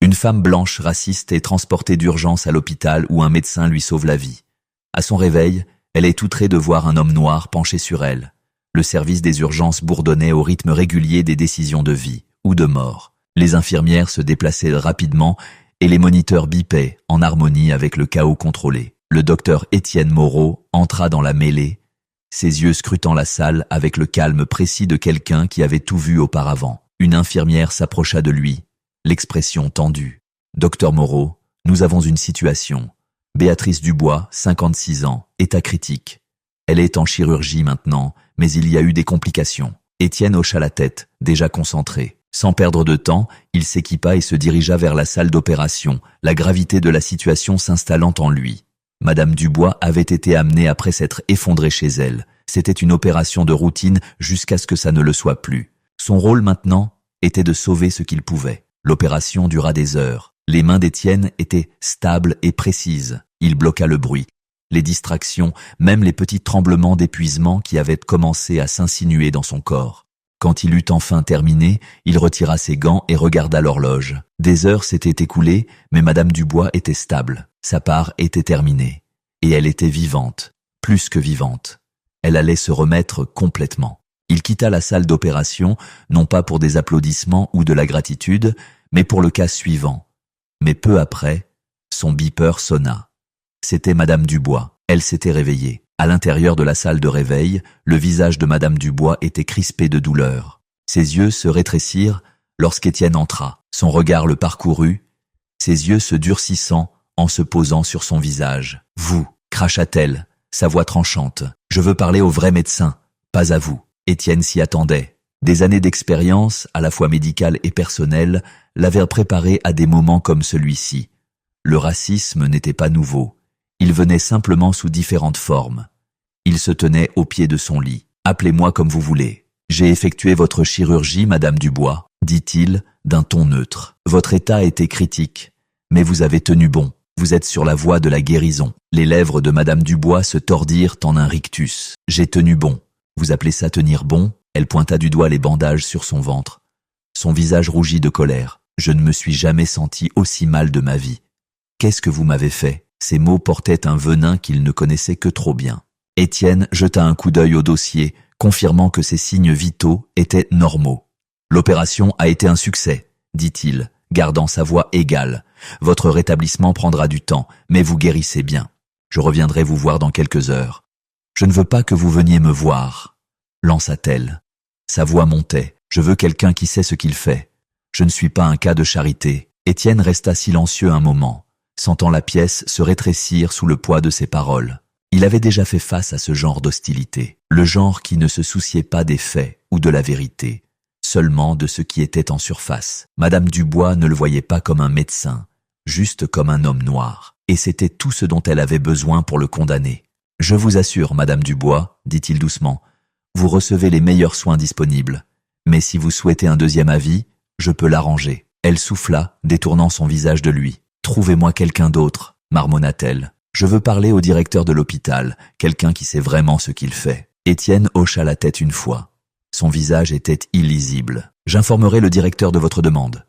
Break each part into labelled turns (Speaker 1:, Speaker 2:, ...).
Speaker 1: Une femme blanche raciste est transportée d'urgence à l'hôpital où un médecin lui sauve la vie. À son réveil, elle est outrée de voir un homme noir penché sur elle. Le service des urgences bourdonnait au rythme régulier des décisions de vie ou de mort. Les infirmières se déplaçaient rapidement et les moniteurs bipaient en harmonie avec le chaos contrôlé. Le docteur Étienne Moreau entra dans la mêlée, ses yeux scrutant la salle avec le calme précis de quelqu'un qui avait tout vu auparavant. Une infirmière s'approcha de lui, l'expression tendue. « Docteur Moreau, nous avons une situation. Béatrice Dubois, 56 ans, état critique. Elle est en chirurgie maintenant, mais il y a eu des complications. » Étienne hocha la tête, déjà concentré. Sans perdre de temps, il s'équipa et se dirigea vers la salle d'opération, la gravité de la situation s'installant en lui. Madame Dubois avait été amenée après s'être effondrée chez elle. C'était une opération de routine jusqu'à ce que ça ne le soit plus. Son rôle maintenant était de sauver ce qu'il pouvait. L'opération dura des heures. Les mains d'Étienne étaient stables et précises. Il bloqua le bruit, les distractions, même les petits tremblements d'épuisement qui avaient commencé à s'insinuer dans son corps. Quand il eut enfin terminé, il retira ses gants et regarda l'horloge. Des heures s'étaient écoulées, mais Madame Dubois était stable. Sa part était terminée. Et elle était vivante, plus que vivante. Elle allait se remettre complètement. Il quitta la salle d'opération, non pas pour des applaudissements ou de la gratitude, mais pour le cas suivant. Mais peu après, son beeper sonna. C'était Madame Dubois. Elle s'était réveillée. À l'intérieur de la salle de réveil, le visage de Madame Dubois était crispé de douleur. Ses yeux se rétrécirent lorsqu'Étienne entra. Son regard le parcourut, ses yeux se durcissant en se posant sur son visage. « Vous » cracha-t-elle, sa voix tranchante. « Je veux parler au vrai médecin, pas à vous. » Étienne s'y attendait. Des années d'expérience, à la fois médicale et personnelle, l'avaient préparé à des moments comme celui-ci. Le racisme n'était pas nouveau. Il venait simplement sous différentes formes. Il se tenait au pied de son lit. « Appelez-moi comme vous voulez. J'ai effectué votre chirurgie, Madame Dubois, » dit-il d'un ton neutre. « Votre état était critique, mais vous avez tenu bon. Vous êtes sur la voie de la guérison. » Les lèvres de Madame Dubois se tordirent en un rictus. « J'ai tenu bon. Vous appelez ça tenir bon ?» Elle pointa du doigt les bandages sur son ventre. Son visage rougit de colère. « Je ne me suis jamais senti aussi mal de ma vie. Qu'est-ce que vous m'avez fait ?» Ces mots portaient un venin qu'il ne connaissait que trop bien. Étienne jeta un coup d'œil au dossier, confirmant que ses signes vitaux étaient normaux. « L'opération a été un succès, » dit-il, gardant sa voix égale. « Votre rétablissement prendra du temps, mais vous guérissez bien. Je reviendrai vous voir dans quelques heures. »« Je ne veux pas que vous veniez me voir, » lança-t-elle. Sa voix montait. « Je veux quelqu'un qui sait ce qu'il fait. Je ne suis pas un cas de charité. » Étienne resta silencieux un moment, sentant la pièce se rétrécir sous le poids de ses paroles. Il avait déjà fait face à ce genre d'hostilité, le genre qui ne se souciait pas des faits ou de la vérité, seulement de ce qui était en surface. Madame Dubois ne le voyait pas comme un médecin, juste comme un homme noir, et c'était tout ce dont elle avait besoin pour le condamner. « Je vous assure, Madame Dubois, » dit-il doucement, « vous recevez les meilleurs soins disponibles, mais si vous souhaitez un deuxième avis, je peux l'arranger. » Elle souffla, détournant son visage de lui. « Trouvez-moi quelqu'un d'autre, » marmonna-t-elle. « Je veux parler au directeur de l'hôpital, quelqu'un qui sait vraiment ce qu'il fait. » Étienne hocha la tête une fois. Son visage était illisible. « J'informerai le directeur de votre demande. »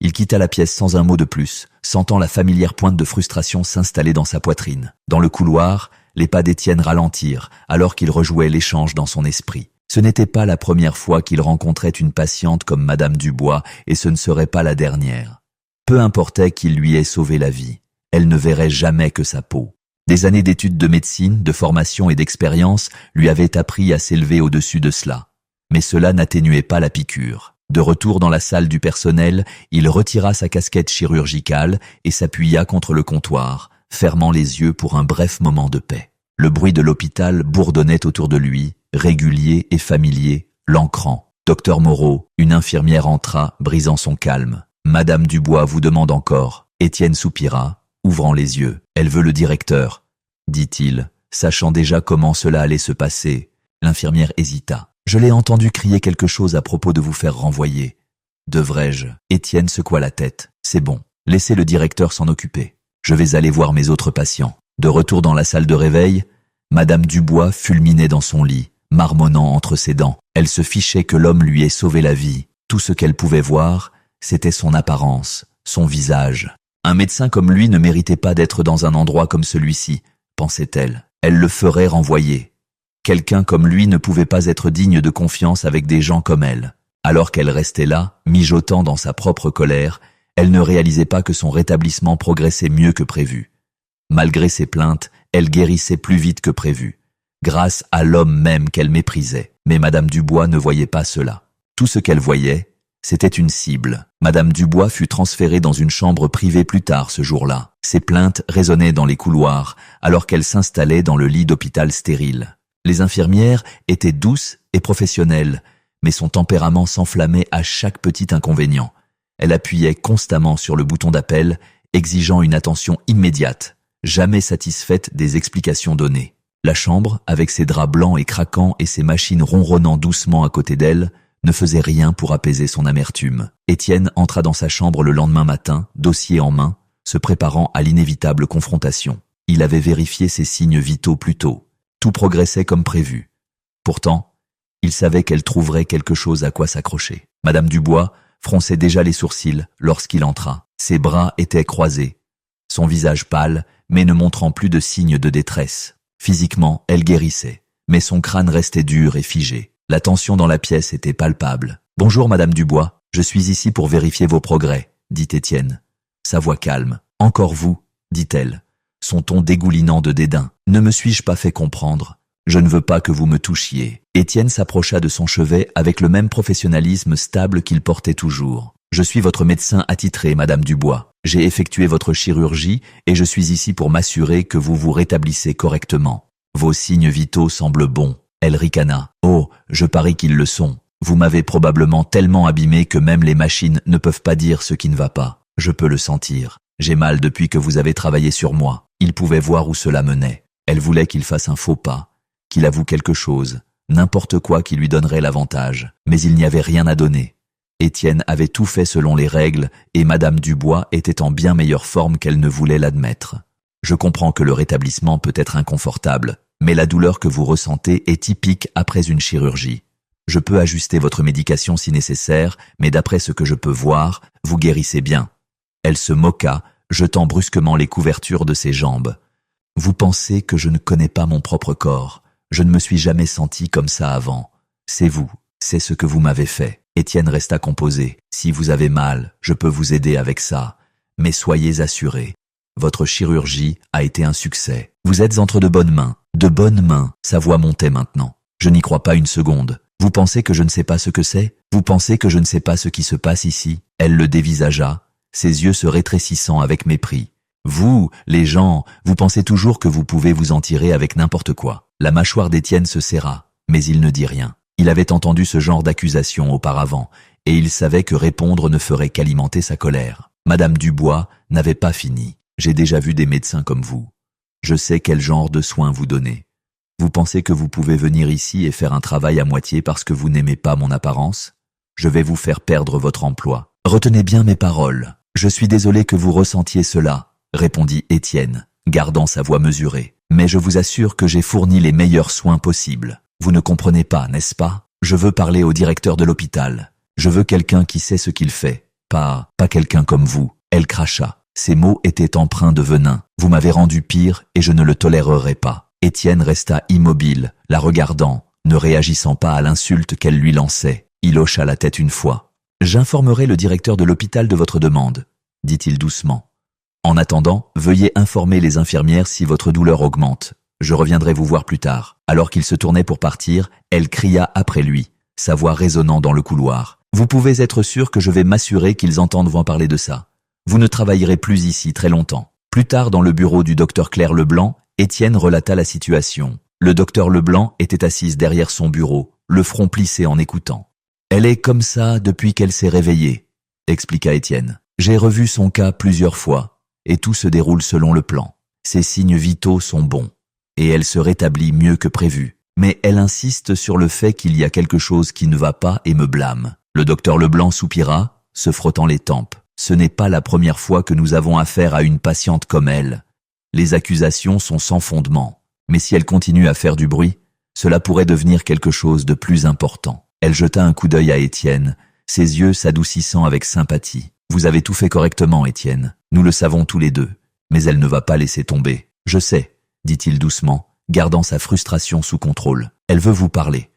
Speaker 1: Il quitta la pièce sans un mot de plus, sentant la familière pointe de frustration s'installer dans sa poitrine. Dans le couloir, les pas d'Étienne ralentirent, alors qu'il rejouait l'échange dans son esprit. Ce n'était pas la première fois qu'il rencontrait une patiente comme Madame Dubois, et ce ne serait pas la dernière. Peu importait qu'il lui ait sauvé la vie, elle ne verrait jamais que sa peau. Des années d'études de médecine, de formation et d'expérience lui avaient appris à s'élever au-dessus de cela. Mais cela n'atténuait pas la piqûre. De retour dans la salle du personnel, il retira sa casquette chirurgicale et s'appuya contre le comptoir, fermant les yeux pour un bref moment de paix. Le bruit de l'hôpital bourdonnait autour de lui, régulier et familier, l'ancrant. « Docteur Moreau », une infirmière entra, brisant son calme. « Madame Dubois vous demande encore. » Étienne soupira, ouvrant les yeux. « Elle veut le directeur, » dit-il, sachant déjà comment cela allait se passer. L'infirmière hésita. « Je l'ai entendu crier quelque chose à propos de vous faire renvoyer. Devrais-je » Étienne secoua la tête. « C'est bon, laissez le directeur s'en occuper. Je vais aller voir mes autres patients. » De retour dans la salle de réveil, Madame Dubois fulminait dans son lit, marmonnant entre ses dents. Elle se fichait que l'homme lui ait sauvé la vie. Tout ce qu'elle pouvait voir, c'était son apparence, son visage. Un médecin comme lui ne méritait pas d'être dans un endroit comme celui-ci, pensait-elle. Elle le ferait renvoyer. Quelqu'un comme lui ne pouvait pas être digne de confiance avec des gens comme elle. Alors qu'elle restait là, mijotant dans sa propre colère, elle ne réalisait pas que son rétablissement progressait mieux que prévu. Malgré ses plaintes, elle guérissait plus vite que prévu, grâce à l'homme même qu'elle méprisait. Mais Madame Dubois ne voyait pas cela. Tout ce qu'elle voyait, c'était une cible. Madame Dubois fut transférée dans une chambre privée plus tard ce jour-là. Ses plaintes résonnaient dans les couloirs, alors qu'elle s'installait dans le lit d'hôpital stérile. Les infirmières étaient douces et professionnelles, mais son tempérament s'enflammait à chaque petit inconvénient. Elle appuyait constamment sur le bouton d'appel, exigeant une attention immédiate, jamais satisfaite des explications données. La chambre, avec ses draps blancs et craquants et ses machines ronronnant doucement à côté d'elle, ne faisait rien pour apaiser son amertume. Étienne entra dans sa chambre le lendemain matin, dossier en main, se préparant à l'inévitable confrontation. Il avait vérifié ses signes vitaux plus tôt. Tout progressait comme prévu. Pourtant, il savait qu'elle trouverait quelque chose à quoi s'accrocher. Madame Dubois fronçait déjà les sourcils lorsqu'il entra. Ses bras étaient croisés, son visage pâle, mais ne montrant plus de signes de détresse. Physiquement, elle guérissait, mais son crâne restait dur et figé. La tension dans la pièce était palpable. « Bonjour Madame Dubois, je suis ici pour vérifier vos progrès, » dit Étienne. Sa voix calme. « Encore vous, » dit-elle, son ton dégoulinant de dédain. « Ne me suis-je pas fait comprendre ? Je ne veux pas que vous me touchiez. » Étienne s'approcha de son chevet avec le même professionnalisme stable qu'il portait toujours. « Je suis votre médecin attitré, Madame Dubois. J'ai effectué votre chirurgie et je suis ici pour m'assurer que vous vous rétablissez correctement. Vos signes vitaux semblent bons. » Elle ricana. « Oh, je parie qu'ils le sont. Vous m'avez probablement tellement abîmé que même les machines ne peuvent pas dire ce qui ne va pas. Je peux le sentir. J'ai mal depuis que vous avez travaillé sur moi. » Il pouvait voir où cela menait. Elle voulait qu'il fasse un faux pas, qu'il avoue quelque chose, n'importe quoi qui lui donnerait l'avantage. Mais il n'y avait rien à donner. Étienne avait tout fait selon les règles et Madame Dubois était en bien meilleure forme qu'elle ne voulait l'admettre. « Je comprends que le rétablissement peut être inconfortable, mais la douleur que vous ressentez est typique après une chirurgie. Je peux ajuster votre médication si nécessaire, mais d'après ce que je peux voir, vous guérissez bien. » Elle se moqua, jetant brusquement les couvertures de ses jambes. « Vous pensez que je ne connais pas mon propre corps. Je ne me suis jamais senti comme ça avant. C'est vous, c'est ce que vous m'avez fait. » Étienne resta composé. « Si vous avez mal, je peux vous aider avec ça. Mais soyez assurés. Votre chirurgie a été un succès. Vous êtes entre de bonnes mains. » De bonnes mains, sa voix montait maintenant. « Je n'y crois pas une seconde. Vous pensez que je ne sais pas ce que c'est ? Vous pensez que je ne sais pas ce qui se passe ici ?» Elle le dévisagea, ses yeux se rétrécissant avec mépris. « Vous, les gens, vous pensez toujours que vous pouvez vous en tirer avec n'importe quoi. » La mâchoire d'Étienne se serra, mais il ne dit rien. Il avait entendu ce genre d'accusation auparavant, et il savait que répondre ne ferait qu'alimenter sa colère. Madame Dubois n'avait pas fini. « J'ai déjà vu des médecins comme vous. Je sais quel genre de soins vous donnez. Vous pensez que vous pouvez venir ici et faire un travail à moitié parce que vous n'aimez pas mon apparence ? Je vais vous faire perdre votre emploi. Retenez bien mes paroles. Je suis désolé que vous ressentiez cela, » répondit Étienne, gardant sa voix mesurée. « Mais je vous assure que j'ai fourni les meilleurs soins possibles. Vous ne comprenez pas, n'est-ce pas ? Je veux parler au directeur de l'hôpital. Je veux quelqu'un qui sait ce qu'il fait. Pas quelqu'un comme vous. » Elle cracha. Ses mots étaient empreints de venin. « Vous m'avez rendu pire et je ne le tolérerai pas. » Étienne resta immobile, la regardant, ne réagissant pas à l'insulte qu'elle lui lançait. Il hocha la tête une fois. « J'informerai le directeur de l'hôpital de votre demande, » dit-il doucement. « En attendant, veuillez informer les infirmières si votre douleur augmente. Je reviendrai vous voir plus tard. » Alors qu'il se tournait pour partir, elle cria après lui, sa voix résonnant dans le couloir. « Vous pouvez être sûr que je vais m'assurer qu'ils entendent vous en parler de ça. Vous ne travaillerez plus ici très longtemps. » Plus tard, dans le bureau du docteur Claire Leblanc, Étienne relata la situation. Le docteur Leblanc était assise derrière son bureau, le front plissé en écoutant. « Elle est comme ça depuis qu'elle s'est réveillée, » expliqua Étienne. « J'ai revu son cas plusieurs fois, et tout se déroule selon le plan. Ses signes vitaux sont bons, et elle se rétablit mieux que prévu. Mais elle insiste sur le fait qu'il y a quelque chose qui ne va pas et me blâme. » Le docteur Leblanc soupira, se frottant les tempes. « Ce n'est pas la première fois que nous avons affaire à une patiente comme elle. Les accusations sont sans fondement, mais si elle continue à faire du bruit, cela pourrait devenir quelque chose de plus important. » Elle jeta un coup d'œil à Étienne, ses yeux s'adoucissant avec sympathie. Vous avez tout fait correctement, Étienne. Nous le savons tous les deux. Mais elle ne va pas laisser tomber. Je sais, dit-il doucement, gardant sa frustration sous contrôle. Elle veut vous parler.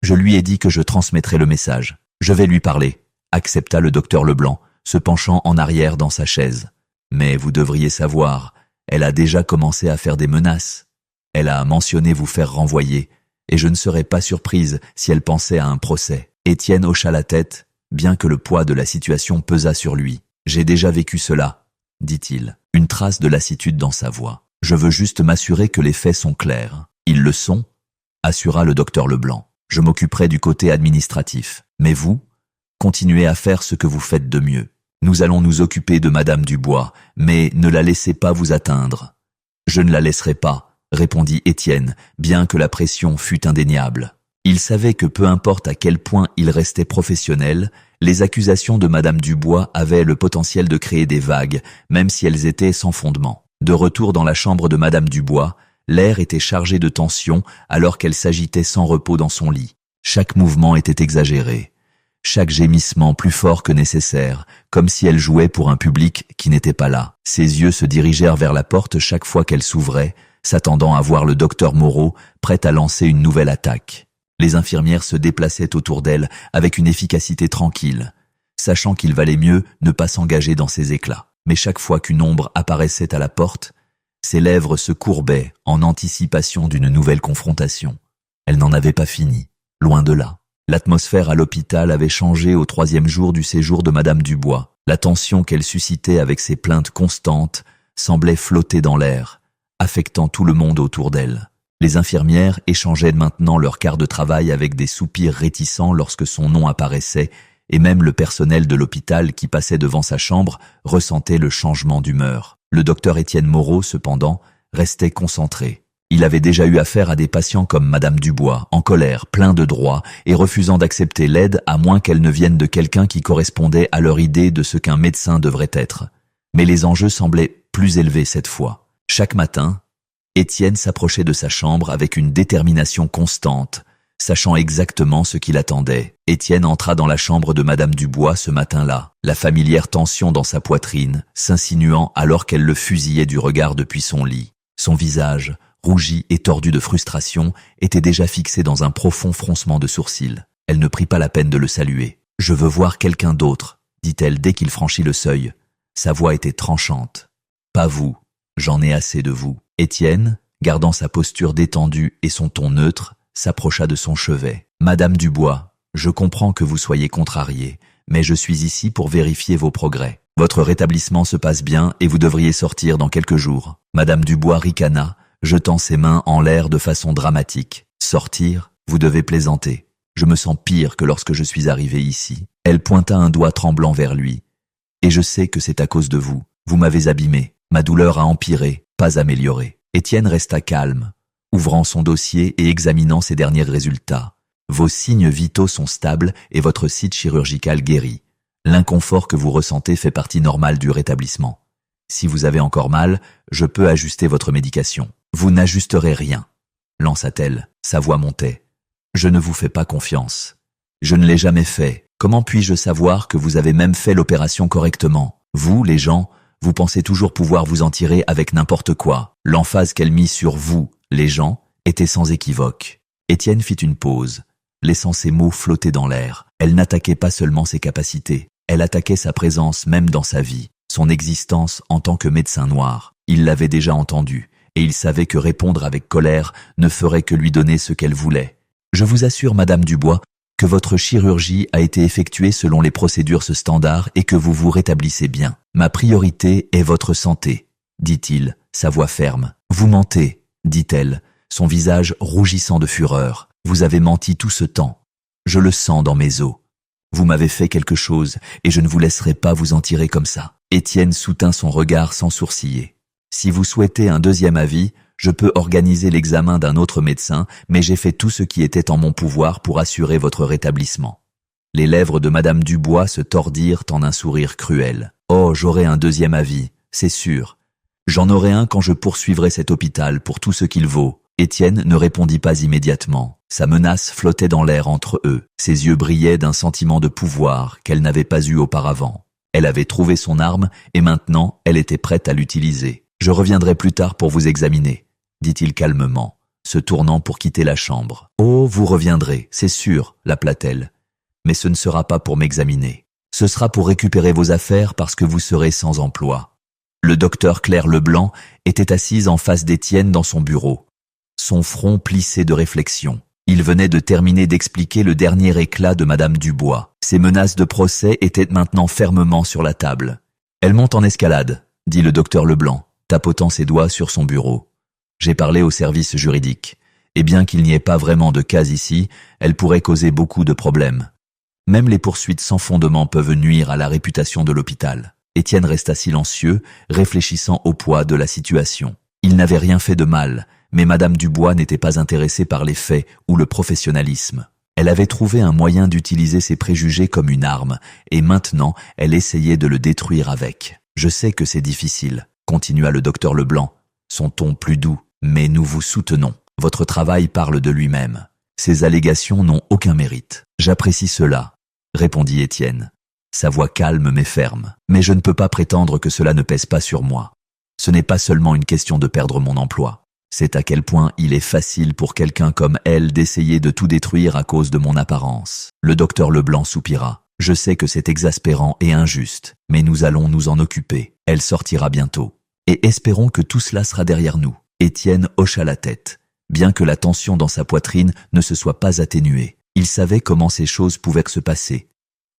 Speaker 1: Je lui ai dit que je transmettrais le message. Je vais lui parler, accepta le docteur Leblanc, se penchant en arrière dans sa chaise. Mais vous devriez savoir, elle a déjà commencé à faire des menaces. Elle a mentionné vous faire renvoyer, et je ne serais pas surprise si elle pensait à un procès. Étienne hocha la tête, bien que le poids de la situation pesât sur lui. J'ai déjà vécu cela, dit-il, une trace de lassitude dans sa voix. Je veux juste m'assurer que les faits sont clairs. Ils le sont, assura le docteur Leblanc. Je m'occuperai du côté administratif. Mais vous, continuez à faire ce que vous faites de mieux. Nous allons nous occuper de Madame Dubois, mais ne la laissez pas vous atteindre. Je ne la laisserai pas, répondit Étienne, bien que la pression fût indéniable. Il savait que peu importe à quel point il restait professionnel, les accusations de Madame Dubois avaient le potentiel de créer des vagues, même si elles étaient sans fondement. De retour dans la chambre de Madame Dubois, l'air était chargé de tension alors qu'elle s'agitait sans repos dans son lit. Chaque mouvement était exagéré, chaque gémissement plus fort que nécessaire, comme si elle jouait pour un public qui n'était pas là. Ses yeux se dirigèrent vers la porte chaque fois qu'elle s'ouvrait, s'attendant à voir le docteur Moreau, prêt à lancer une nouvelle attaque. Les infirmières se déplaçaient autour d'elle avec une efficacité tranquille, sachant qu'il valait mieux ne pas s'engager dans ces éclats. Mais chaque fois qu'une ombre apparaissait à la porte, ses lèvres se courbaient en anticipation d'une nouvelle confrontation. Elle n'en avait pas fini, loin de là. L'atmosphère à l'hôpital avait changé au 3e jour du séjour de Madame Dubois. La tension qu'elle suscitait avec ses plaintes constantes semblait flotter dans l'air, affectant tout le monde autour d'elle. Les infirmières échangeaient maintenant leur quart de travail avec des soupirs réticents lorsque son nom apparaissait, et même le personnel de l'hôpital qui passait devant sa chambre ressentait le changement d'humeur. Le docteur Étienne Moreau, cependant, restait concentré. Il avait déjà eu affaire à des patients comme Madame Dubois, en colère, plein de droits, et refusant d'accepter l'aide à moins qu'elle ne vienne de quelqu'un qui correspondait à leur idée de ce qu'un médecin devrait être. Mais les enjeux semblaient plus élevés cette fois. Chaque matin, Étienne s'approchait de sa chambre avec une détermination constante, sachant exactement ce qu'il attendait. Étienne entra dans la chambre de Madame Dubois ce matin-là, la familière tension dans sa poitrine, s'insinuant alors qu'elle le fusillait du regard depuis son lit. Son visage, rougi et tordu de frustration, était déjà fixé dans un profond froncement de sourcils. Elle ne prit pas la peine de le saluer. « Je veux voir quelqu'un d'autre », dit-elle dès qu'il franchit le seuil. Sa voix était tranchante. « Pas vous, j'en ai assez de vous. » Étienne, gardant sa posture détendue et son ton neutre, s'approcha de son chevet. « Madame Dubois, je comprends que vous soyez contrariée, mais je suis ici pour vérifier vos progrès. Votre rétablissement se passe bien et vous devriez sortir dans quelques jours. » Madame Dubois ricana, jetant ses mains en l'air de façon dramatique. « Sortir? Vous devez plaisanter. Je me sens pire que lorsque je suis arrivée ici. » Elle pointa un doigt tremblant vers lui. « Et je sais que c'est à cause de vous. Vous m'avez abîmé. Ma douleur a empiré, pas amélioré. » Étienne resta calme, ouvrant son dossier et examinant ses derniers résultats. « Vos signes vitaux sont stables et votre site chirurgical guéri. L'inconfort que vous ressentez fait partie normale du rétablissement. Si vous avez encore mal, je peux ajuster votre médication. »« Vous n'ajusterez rien, » lança-t-elle. Sa voix montait. « Je ne vous fais pas confiance. Je ne l'ai jamais fait. Comment puis-je savoir que vous avez même fait l'opération correctement? Vous, les gens, vous pensez toujours pouvoir vous en tirer avec n'importe quoi. » L'emphase qu'elle mit sur « vous, les gens » était sans équivoque. Étienne fit une pause, laissant ses mots flotter dans l'air. Elle n'attaquait pas seulement ses capacités, elle attaquait sa présence même dans sa vie, son existence en tant que médecin noir. Il l'avait déjà entendu, et il savait que répondre avec colère ne ferait que lui donner ce qu'elle voulait. « Je vous assure, Madame Dubois, que votre chirurgie a été effectuée selon les procédures standards et que vous vous rétablissez bien. Ma priorité est votre santé, » dit-il, sa voix ferme. « Vous mentez, » dit-elle, son visage rougissant de fureur. « Vous avez menti tout ce temps. Je le sens dans mes os. Vous m'avez fait quelque chose et je ne vous laisserai pas vous en tirer comme ça. » Étienne soutint son regard sans sourciller. « Si vous souhaitez un deuxième avis, je peux organiser l'examen d'un autre médecin, mais j'ai fait tout ce qui était en mon pouvoir pour assurer votre rétablissement. » Les lèvres de Madame Dubois se tordirent en un sourire cruel. « Oh, j'aurai un deuxième avis, c'est sûr. J'en aurai un quand je poursuivrai cet hôpital pour tout ce qu'il vaut. » Étienne ne répondit pas immédiatement. Sa menace flottait dans l'air entre eux. Ses yeux brillaient d'un sentiment de pouvoir qu'elle n'avait pas eu auparavant. Elle avait trouvé son arme et maintenant elle était prête à l'utiliser. « Je reviendrai plus tard pour vous examiner », dit-il calmement, se tournant pour quitter la chambre. « Oh, vous reviendrez, c'est sûr », l'appela-t-elle. « Mais ce ne sera pas pour m'examiner. Ce sera pour récupérer vos affaires parce que vous serez sans emploi. » Le docteur Claire Leblanc était assise en face d'Étienne dans son bureau. Son front plissé de réflexion. Il venait de terminer d'expliquer le dernier éclat de Madame Dubois. Ses menaces de procès étaient maintenant fermement sur la table. « Elle monte en escalade », dit le docteur Leblanc, tapotant ses doigts sur son bureau. « J'ai parlé au service juridique. Et bien qu'il n'y ait pas vraiment de cas ici, elle pourrait causer beaucoup de problèmes. Même les poursuites sans fondement peuvent nuire à la réputation de l'hôpital. » Étienne resta silencieux, réfléchissant au poids de la situation. Il n'avait rien fait de mal, mais Madame Dubois n'était pas intéressée par les faits ou le professionnalisme. Elle avait trouvé un moyen d'utiliser ses préjugés comme une arme, et maintenant elle essayait de le détruire avec. « Je sais que c'est difficile », continua le docteur Leblanc, son ton plus doux, « mais nous vous soutenons. Votre travail parle de lui-même. Ces allégations n'ont aucun mérite. J'apprécie cela, » répondit Étienne, sa voix calme mais ferme. « Mais je ne peux pas prétendre que cela ne pèse pas sur moi. Ce n'est pas seulement une question de perdre mon emploi. C'est à quel point il est facile pour quelqu'un comme elle d'essayer de tout détruire à cause de mon apparence. » Le docteur Leblanc soupira. « Je sais que c'est exaspérant et injuste, mais nous allons nous en occuper. Elle sortira bientôt. Et espérons que tout cela sera derrière nous. » Étienne hocha la tête, bien que la tension dans sa poitrine ne se soit pas atténuée. Il savait comment ces choses pouvaient se passer.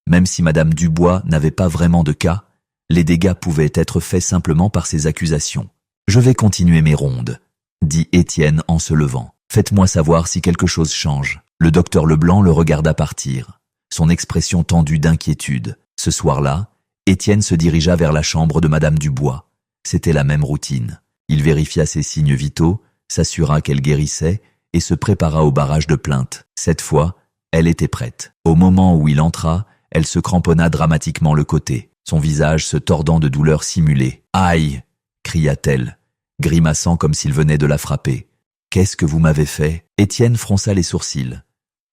Speaker 1: Même si Madame Dubois n'avait pas vraiment de cas, les dégâts pouvaient être faits simplement par ses accusations. « Je vais continuer mes rondes, » dit Étienne en se levant. « Faites-moi savoir si quelque chose change. » Le docteur Leblanc le regarda partir, son expression tendue d'inquiétude. Ce soir-là, Étienne se dirigea vers la chambre de Madame Dubois. C'était la même routine. Il vérifia ses signes vitaux, s'assura qu'elle guérissait et se prépara au barrage de plainte. Cette fois, elle était prête. Au moment où il entra, elle se cramponna dramatiquement le côté, son visage se tordant de douleur simulée. « Aïe !» cria-t-elle, grimaçant comme s'il venait de la frapper. « Qu'est-ce que vous m'avez fait ?» Étienne fronça les sourcils,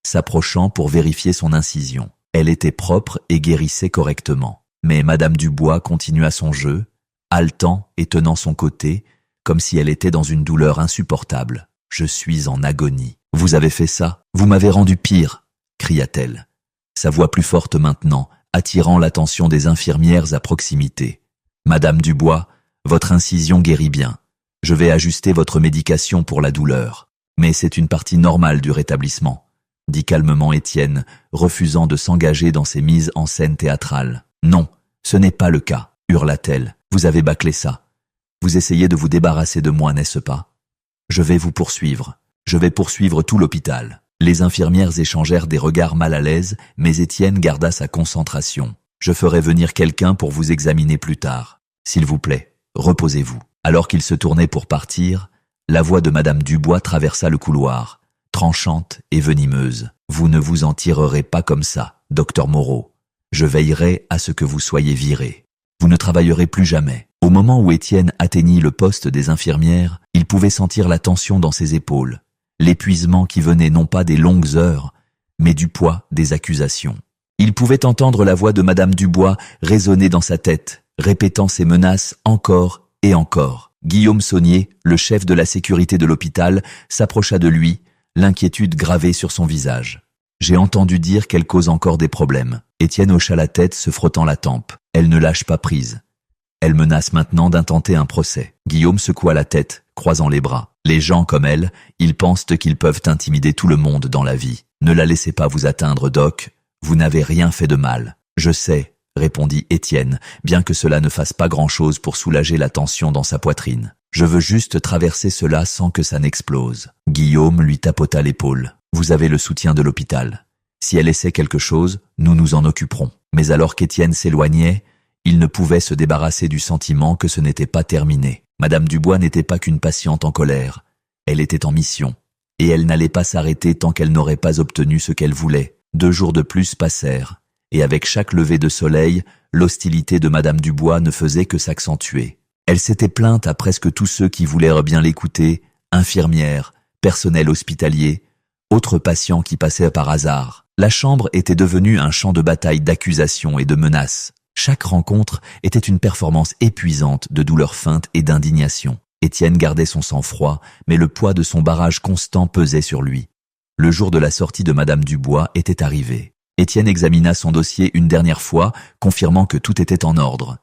Speaker 1: s'approchant pour vérifier son incision. Elle était propre et guérissait correctement. Mais Madame Dubois continua son jeu, haletant et tenant son côté, comme si elle était dans une douleur insupportable. « Je suis en agonie. Vous avez fait ça? Vous m'avez rendu pire !» cria-t-elle, sa voix plus forte maintenant, attirant l'attention des infirmières à proximité. « Madame Dubois, votre incision guérit bien. Je vais ajuster votre médication pour la douleur. Mais c'est une partie normale du rétablissement, » dit calmement Étienne, refusant de s'engager dans ces mises en scène théâtrales. « Non, ce n'est pas le cas, » hurla-t-elle. « Vous avez bâclé ça. Vous essayez de vous débarrasser de moi, n'est-ce pas? Je vais vous poursuivre. Je vais poursuivre tout l'hôpital. » Les infirmières échangèrent des regards mal à l'aise, mais Étienne garda sa concentration. « Je ferai venir quelqu'un pour vous examiner plus tard. S'il vous plaît, reposez-vous. » Alors qu'il se tournait pour partir, la voix de Madame Dubois traversa le couloir, tranchante et venimeuse. « Vous ne vous en tirerez pas comme ça, docteur Moreau. Je veillerai à ce que vous soyez viré. Vous ne travaillerez plus jamais. » Au moment où Étienne atteignit le poste des infirmières, il pouvait sentir la tension dans ses épaules, l'épuisement qui venait non pas des longues heures, mais du poids des accusations. Il pouvait entendre la voix de Madame Dubois résonner dans sa tête, répétant ses menaces encore et encore. Guillaume Saunier, le chef de la sécurité de l'hôpital, s'approcha de lui, l'inquiétude gravée sur son visage. « J'ai entendu dire qu'elle cause encore des problèmes. » Étienne hocha la tête, se frottant la tempe. « Elle ne lâche pas prise. Elle menace maintenant d'intenter un procès. » Guillaume secoua la tête, croisant les bras. « Les gens comme elle, ils pensent qu'ils peuvent intimider tout le monde dans la vie. Ne la laissez pas vous atteindre, Doc. Vous n'avez rien fait de mal. »« Je sais, » répondit Étienne, bien que cela ne fasse pas grand-chose pour soulager la tension dans sa poitrine. « Je veux juste traverser cela sans que ça n'explose. » Guillaume lui tapota l'épaule. « Vous avez le soutien de l'hôpital. Si elle essaie quelque chose, nous nous en occuperons. » Mais alors qu'Étienne s'éloignait, il ne pouvait se débarrasser du sentiment que ce n'était pas terminé. Madame Dubois n'était pas qu'une patiente en colère. Elle était en mission. Et elle n'allait pas s'arrêter tant qu'elle n'aurait pas obtenu ce qu'elle voulait. 2 jours de plus passèrent. Et avec chaque lever de soleil, l'hostilité de Madame Dubois ne faisait que s'accentuer. Elle s'était plainte à presque tous ceux qui voulaient bien l'écouter, infirmières, personnel hospitalier, autres patients qui passaient par hasard. La chambre était devenue un champ de bataille d'accusations et de menaces. Chaque rencontre était une performance épuisante de douleur feinte et d'indignation. Étienne gardait son sang-froid, mais le poids de son barrage constant pesait sur lui. Le jour de la sortie de Madame Dubois était arrivé. Étienne examina son dossier une dernière fois, confirmant que tout était en ordre.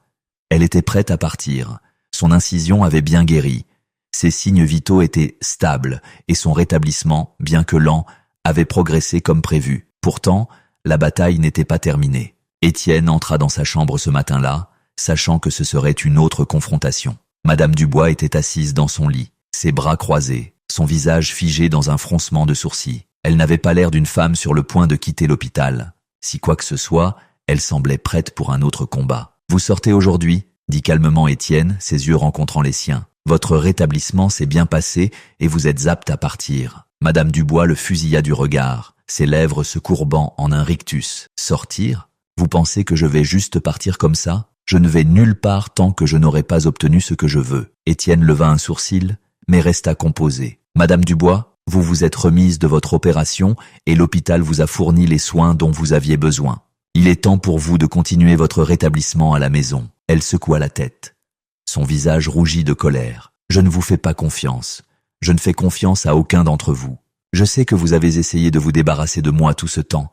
Speaker 1: Elle était prête à partir. Son incision avait bien guéri. Ses signes vitaux étaient stables et son rétablissement, bien que lent, avait progressé comme prévu. Pourtant, la bataille n'était pas terminée. Étienne entra dans sa chambre ce matin-là, sachant que ce serait une autre confrontation. Madame Dubois était assise dans son lit, ses bras croisés, son visage figé dans un froncement de sourcils. Elle n'avait pas l'air d'une femme sur le point de quitter l'hôpital. Si quoi que ce soit, elle semblait prête pour un autre combat. « Vous sortez aujourd'hui ?» dit calmement Étienne, ses yeux rencontrant les siens. « Votre rétablissement s'est bien passé et vous êtes apte à partir. » Madame Dubois le fusilla du regard, ses lèvres se courbant en un rictus. « Sortir ? Vous pensez que je vais juste partir comme ça ? Je ne vais nulle part tant que je n'aurai pas obtenu ce que je veux. » Étienne leva un sourcil, mais resta composé. « Madame Dubois, vous vous êtes remise de votre opération et l'hôpital vous a fourni les soins dont vous aviez besoin. Il est temps pour vous de continuer votre rétablissement à la maison. » Elle secoua la tête. Son visage rougit de colère. « Je ne vous fais pas confiance. Je ne fais confiance à aucun d'entre vous. Je sais que vous avez essayé de vous débarrasser de moi tout ce temps,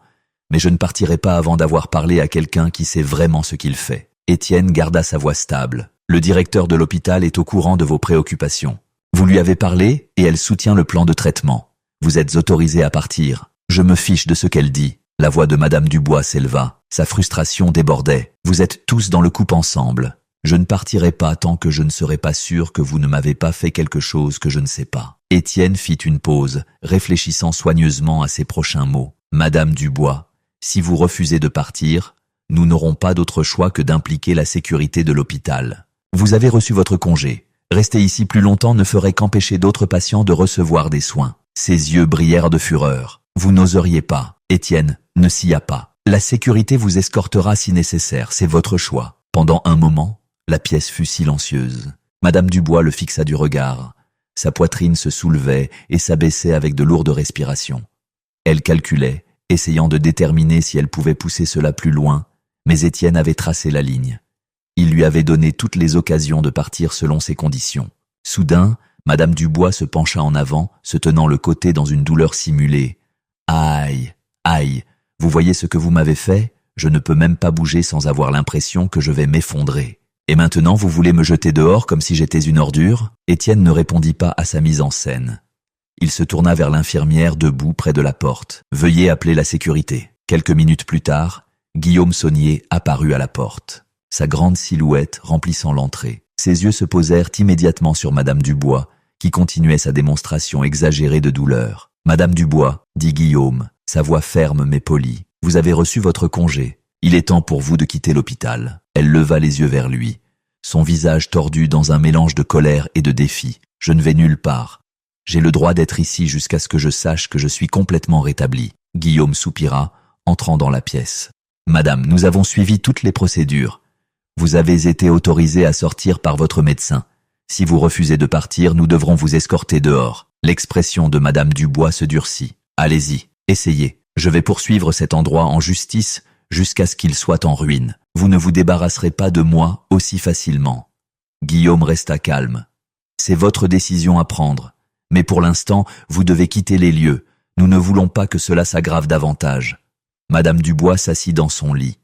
Speaker 1: mais je ne partirai pas avant d'avoir parlé à quelqu'un qui sait vraiment ce qu'il fait. » Étienne garda sa voix stable. « Le directeur de l'hôpital est au courant de vos préoccupations. Vous lui avez parlé et elle soutient le plan de traitement. Vous êtes autorisé à partir. Je me fiche de ce qu'elle dit. » La voix de Madame Dubois s'éleva. Sa frustration débordait. « Vous êtes tous dans le coup ensemble. Je ne partirai pas tant que je ne serai pas sûr que vous ne m'avez pas fait quelque chose que je ne sais pas. » Étienne fit une pause, réfléchissant soigneusement à ses prochains mots. « Madame Dubois, si vous refusez de partir, nous n'aurons pas d'autre choix que d'impliquer la sécurité de l'hôpital. Vous avez reçu votre congé. Rester ici plus longtemps ne ferait qu'empêcher d'autres patients de recevoir des soins. » Ses yeux brillèrent de fureur. « Vous n'oseriez pas. Étienne, ne s'y a pas. La sécurité vous escortera si nécessaire, c'est votre choix. » Pendant un moment, la pièce fut silencieuse. Madame Dubois le fixa du regard. Sa poitrine se soulevait et s'abaissait avec de lourdes respirations. Elle calculait, essayant de déterminer si elle pouvait pousser cela plus loin, mais Étienne avait tracé la ligne. Il lui avait donné toutes les occasions de partir selon ses conditions. Soudain, Madame Dubois se pencha en avant, se tenant le côté dans une douleur simulée. « Aïe, aïe, vous voyez ce que vous m'avez fait ? Je ne peux même pas bouger sans avoir l'impression que je vais m'effondrer. Et maintenant vous voulez me jeter dehors comme si j'étais une ordure ?» Étienne ne répondit pas à sa mise en scène. Il se tourna vers l'infirmière debout près de la porte. « Veuillez appeler la sécurité. » Quelques minutes plus tard, Guillaume Saunier apparut à la porte. Sa grande silhouette remplissant l'entrée. Ses yeux se posèrent immédiatement sur Madame Dubois, qui continuait sa démonstration exagérée de douleur. « Madame Dubois, » dit Guillaume, sa voix ferme mais polie, « vous avez reçu votre congé. Il est temps pour vous de quitter l'hôpital. » Elle leva les yeux vers lui, son visage tordu dans un mélange de colère et de défi. « Je ne vais nulle part. J'ai le droit d'être ici jusqu'à ce que je sache que je suis complètement rétabli. » Guillaume soupira, entrant dans la pièce. « Madame, nous avons suivi toutes les procédures. Vous avez été autorisée à sortir par votre médecin. Si vous refusez de partir, nous devrons vous escorter dehors. » L'expression de Madame Dubois se durcit. « Allez-y, essayez. Je vais poursuivre cet endroit en justice jusqu'à ce qu'il soit en ruine. Vous ne vous débarrasserez pas de moi aussi facilement. » Guillaume resta calme. « C'est votre décision à prendre. Mais pour l'instant, vous devez quitter les lieux. Nous ne voulons pas que cela s'aggrave davantage. » Madame Dubois s'assit dans son lit,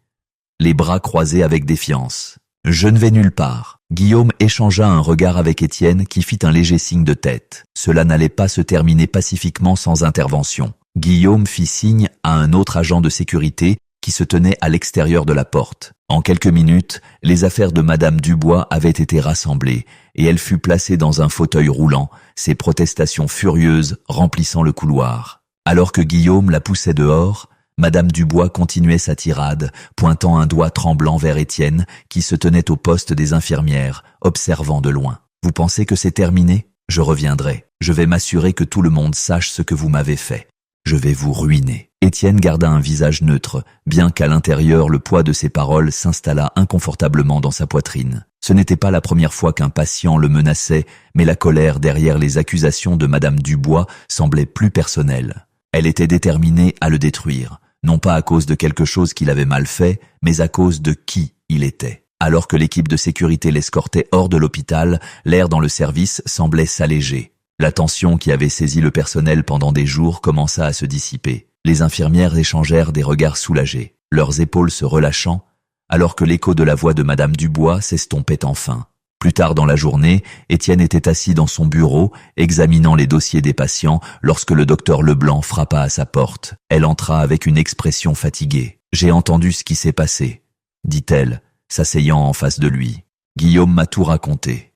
Speaker 1: les bras croisés avec défiance. « Je ne vais nulle part. » Guillaume échangea un regard avec Étienne qui fit un léger signe de tête. Cela n'allait pas se terminer pacifiquement sans intervention. Guillaume fit signe à un autre agent de sécurité qui se tenait à l'extérieur de la porte. En quelques minutes, les affaires de Madame Dubois avaient été rassemblées et elle fut placée dans un fauteuil roulant, ses protestations furieuses remplissant le couloir. Alors que Guillaume la poussait dehors, Madame Dubois continuait sa tirade, pointant un doigt tremblant vers Étienne, qui se tenait au poste des infirmières, observant de loin. « Vous pensez que c'est terminé ? Je reviendrai. Je vais m'assurer que tout le monde sache ce que vous m'avez fait. Je vais vous ruiner. » Étienne garda un visage neutre, bien qu'à l'intérieur le poids de ses paroles s'installa inconfortablement dans sa poitrine. Ce n'était pas la première fois qu'un patient le menaçait, mais la colère derrière les accusations de Madame Dubois semblait plus personnelle. Elle était déterminée à le détruire. non pas à cause de quelque chose qu'il avait mal fait, mais à cause de qui il était. Alors que l'équipe de sécurité l'escortait hors de l'hôpital, l'air dans le service semblait s'alléger. La tension qui avait saisi le personnel pendant des jours commença à se dissiper. Les infirmières échangèrent des regards soulagés, leurs épaules se relâchant, alors que l'écho de la voix de Madame Dubois s'estompait enfin. Plus tard dans la journée, Étienne était assis dans son bureau, examinant les dossiers des patients, lorsque le docteur Leblanc frappa à sa porte. Elle entra avec une expression fatiguée. « J'ai entendu ce qui s'est passé », dit-elle, s'asseyant en face de lui. « Guillaume m'a tout raconté. »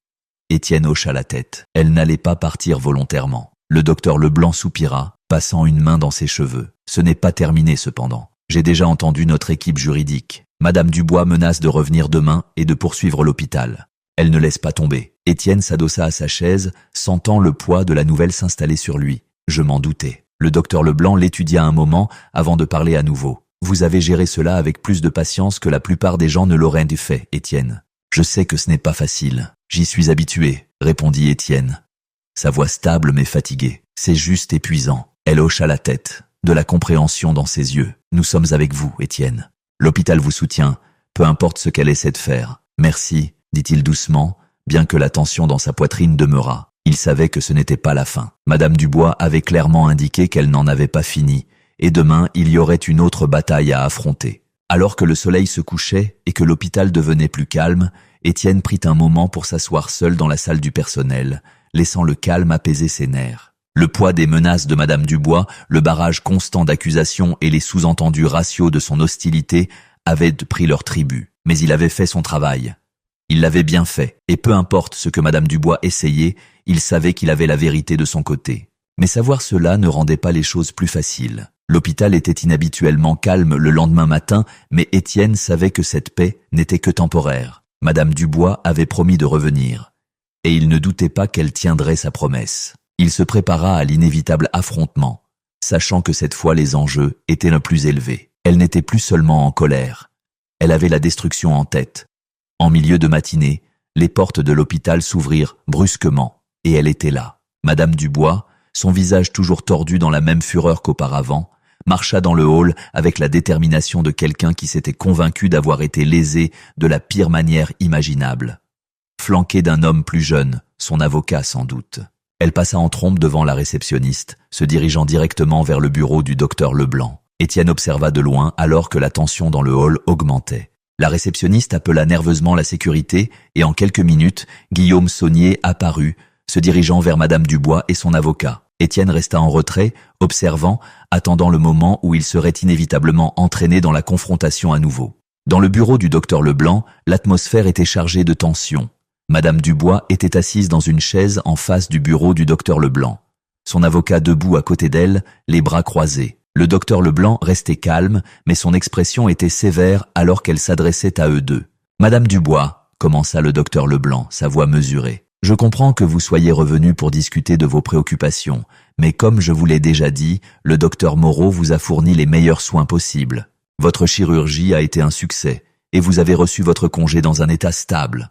Speaker 1: Étienne hocha la tête. Elle n'allait pas partir volontairement. Le docteur Leblanc soupira, passant une main dans ses cheveux. « Ce n'est pas terminé cependant. J'ai déjà entendu notre équipe juridique. Madame Dubois menace de revenir demain et de poursuivre l'hôpital. Elle ne laisse pas tomber. » Étienne s'adossa à sa chaise, sentant le poids de la nouvelle s'installer sur lui. « Je m'en doutais. » Le docteur Leblanc l'étudia un moment avant de parler à nouveau. « Vous avez géré cela avec plus de patience que la plupart des gens ne l'auraient fait, Étienne. Je sais que ce n'est pas facile. J'y suis habitué, » répondit Étienne. Sa voix stable mais fatiguée. « C'est juste épuisant. » Elle hocha la tête, de la compréhension dans ses yeux. « Nous sommes avec vous, Étienne. L'hôpital vous soutient, peu importe ce qu'elle essaie de faire. Merci, » dit-il doucement, bien que la tension dans sa poitrine demeurât. Il savait que ce n'était pas la fin. Madame Dubois avait clairement indiqué qu'elle n'en avait pas fini, et demain il y aurait une autre bataille à affronter. Alors que le soleil se couchait et que l'hôpital devenait plus calme, Étienne prit un moment pour s'asseoir seul dans la salle du personnel, laissant le calme apaiser ses nerfs. Le poids des menaces de Madame Dubois, le barrage constant d'accusations et les sous-entendus ratios de son hostilité avaient pris leur tribut. Mais il avait fait son travail. Il l'avait bien fait, et peu importe ce que Madame Dubois essayait, il savait qu'il avait la vérité de son côté. Mais savoir cela ne rendait pas les choses plus faciles. L'hôpital était inhabituellement calme le lendemain matin, mais Étienne savait que cette paix n'était que temporaire. Madame Dubois avait promis de revenir, et il ne doutait pas qu'elle tiendrait sa promesse. Il se prépara à l'inévitable affrontement, sachant que cette fois les enjeux étaient le plus élevés. Elle n'était plus seulement en colère, elle avait la destruction en tête. En milieu de matinée, les portes de l'hôpital s'ouvrirent brusquement, et elle était là. Madame Dubois, son visage toujours tordu dans la même fureur qu'auparavant, marcha dans le hall avec la détermination de quelqu'un qui s'était convaincu d'avoir été lésé de la pire manière imaginable. Flanquée d'un homme plus jeune, son avocat sans doute. Elle passa en trombe devant la réceptionniste, se dirigeant directement vers le bureau du docteur Leblanc. Étienne observa de loin alors que la tension dans le hall augmentait. La réceptionniste appela nerveusement la sécurité et en quelques minutes, Guillaume Saunier apparut, se dirigeant vers Madame Dubois et son avocat. Étienne resta en retrait, observant, attendant le moment où il serait inévitablement entraîné dans la confrontation à nouveau. Dans le bureau du docteur Leblanc, l'atmosphère était chargée de tension. Madame Dubois était assise dans une chaise en face du bureau du docteur Leblanc. Son avocat debout à côté d'elle, les bras croisés. Le docteur Leblanc restait calme, mais son expression était sévère alors qu'elle s'adressait à eux deux. « Madame Dubois », commença le docteur Leblanc, sa voix mesurée. « Je comprends que vous soyez revenu pour discuter de vos préoccupations, mais comme je vous l'ai déjà dit, le docteur Moreau vous a fourni les meilleurs soins possibles. Votre chirurgie a été un succès, et vous avez reçu votre congé dans un état stable. »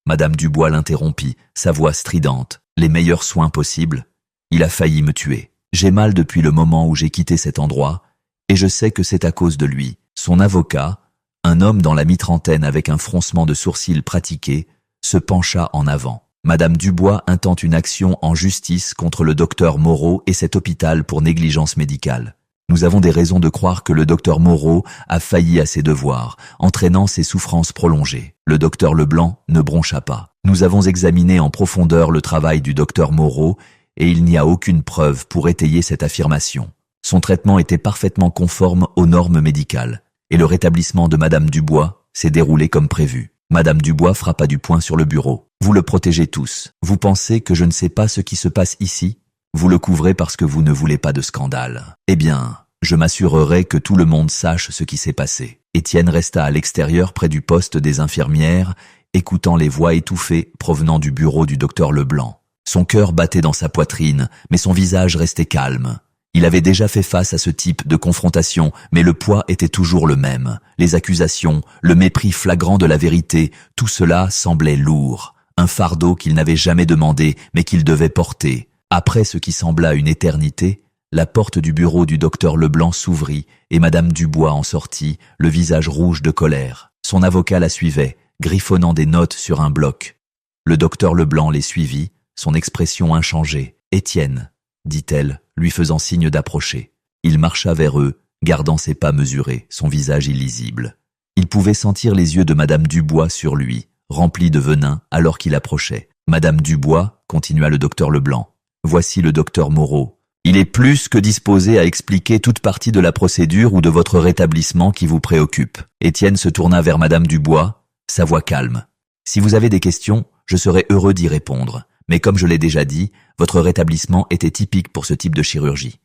Speaker 1: Madame Dubois l'interrompit, sa voix stridente. « Les meilleurs soins possibles ? Il a failli me tuer. J'ai mal depuis le moment où j'ai quitté cet endroit, et je sais que c'est à cause de lui. » Son avocat, un homme dans la mi-trentaine avec un froncement de sourcils pratiqué, se pencha en avant. Madame Dubois intente une action en justice contre le docteur Moreau et cet hôpital pour négligence médicale. Nous avons des raisons de croire que le docteur Moreau a failli à ses devoirs, entraînant ses souffrances prolongées. Le docteur Leblanc ne broncha pas. Nous avons examiné en profondeur le travail du docteur Moreau et il n'y a aucune preuve pour étayer cette affirmation. Son traitement était parfaitement conforme aux normes médicales, et le rétablissement de Madame Dubois s'est déroulé comme prévu. Madame Dubois frappa du poing sur le bureau. « Vous le protégez tous. Vous pensez que je ne sais pas ce qui se passe ici ? Vous le couvrez parce que vous ne voulez pas de scandale. Eh bien, je m'assurerai que tout le monde sache ce qui s'est passé. » Étienne resta à l'extérieur près du poste des infirmières, écoutant les voix étouffées provenant du bureau du docteur Leblanc. Son cœur battait dans sa poitrine, mais son visage restait calme. Il avait déjà fait face à ce type de confrontation, mais le poids était toujours le même. Les accusations, le mépris flagrant de la vérité, tout cela semblait lourd. Un fardeau qu'il n'avait jamais demandé, mais qu'il devait porter. Après ce qui sembla une éternité, La porte du bureau du docteur Leblanc s'ouvrit et Madame Dubois en sortit, le visage rouge de colère. Son avocat la suivait, griffonnant des notes sur un bloc. Le docteur Leblanc les suivit, son expression inchangée. « Étienne », dit-elle, lui faisant signe d'approcher. Il marcha vers eux, gardant ses pas mesurés, son visage illisible. Il pouvait sentir les yeux de Madame Dubois sur lui, remplis de venin alors qu'il approchait. « Madame Dubois », continua le docteur Leblanc, « voici le docteur Moreau. Il est plus que disposé à expliquer toute partie de la procédure ou de votre rétablissement qui vous préoccupe. » Étienne se tourna vers Madame Dubois, sa voix calme. « Si vous avez des questions, je serai heureux d'y répondre. Mais comme je l'ai déjà dit, votre rétablissement était typique pour ce type de chirurgie.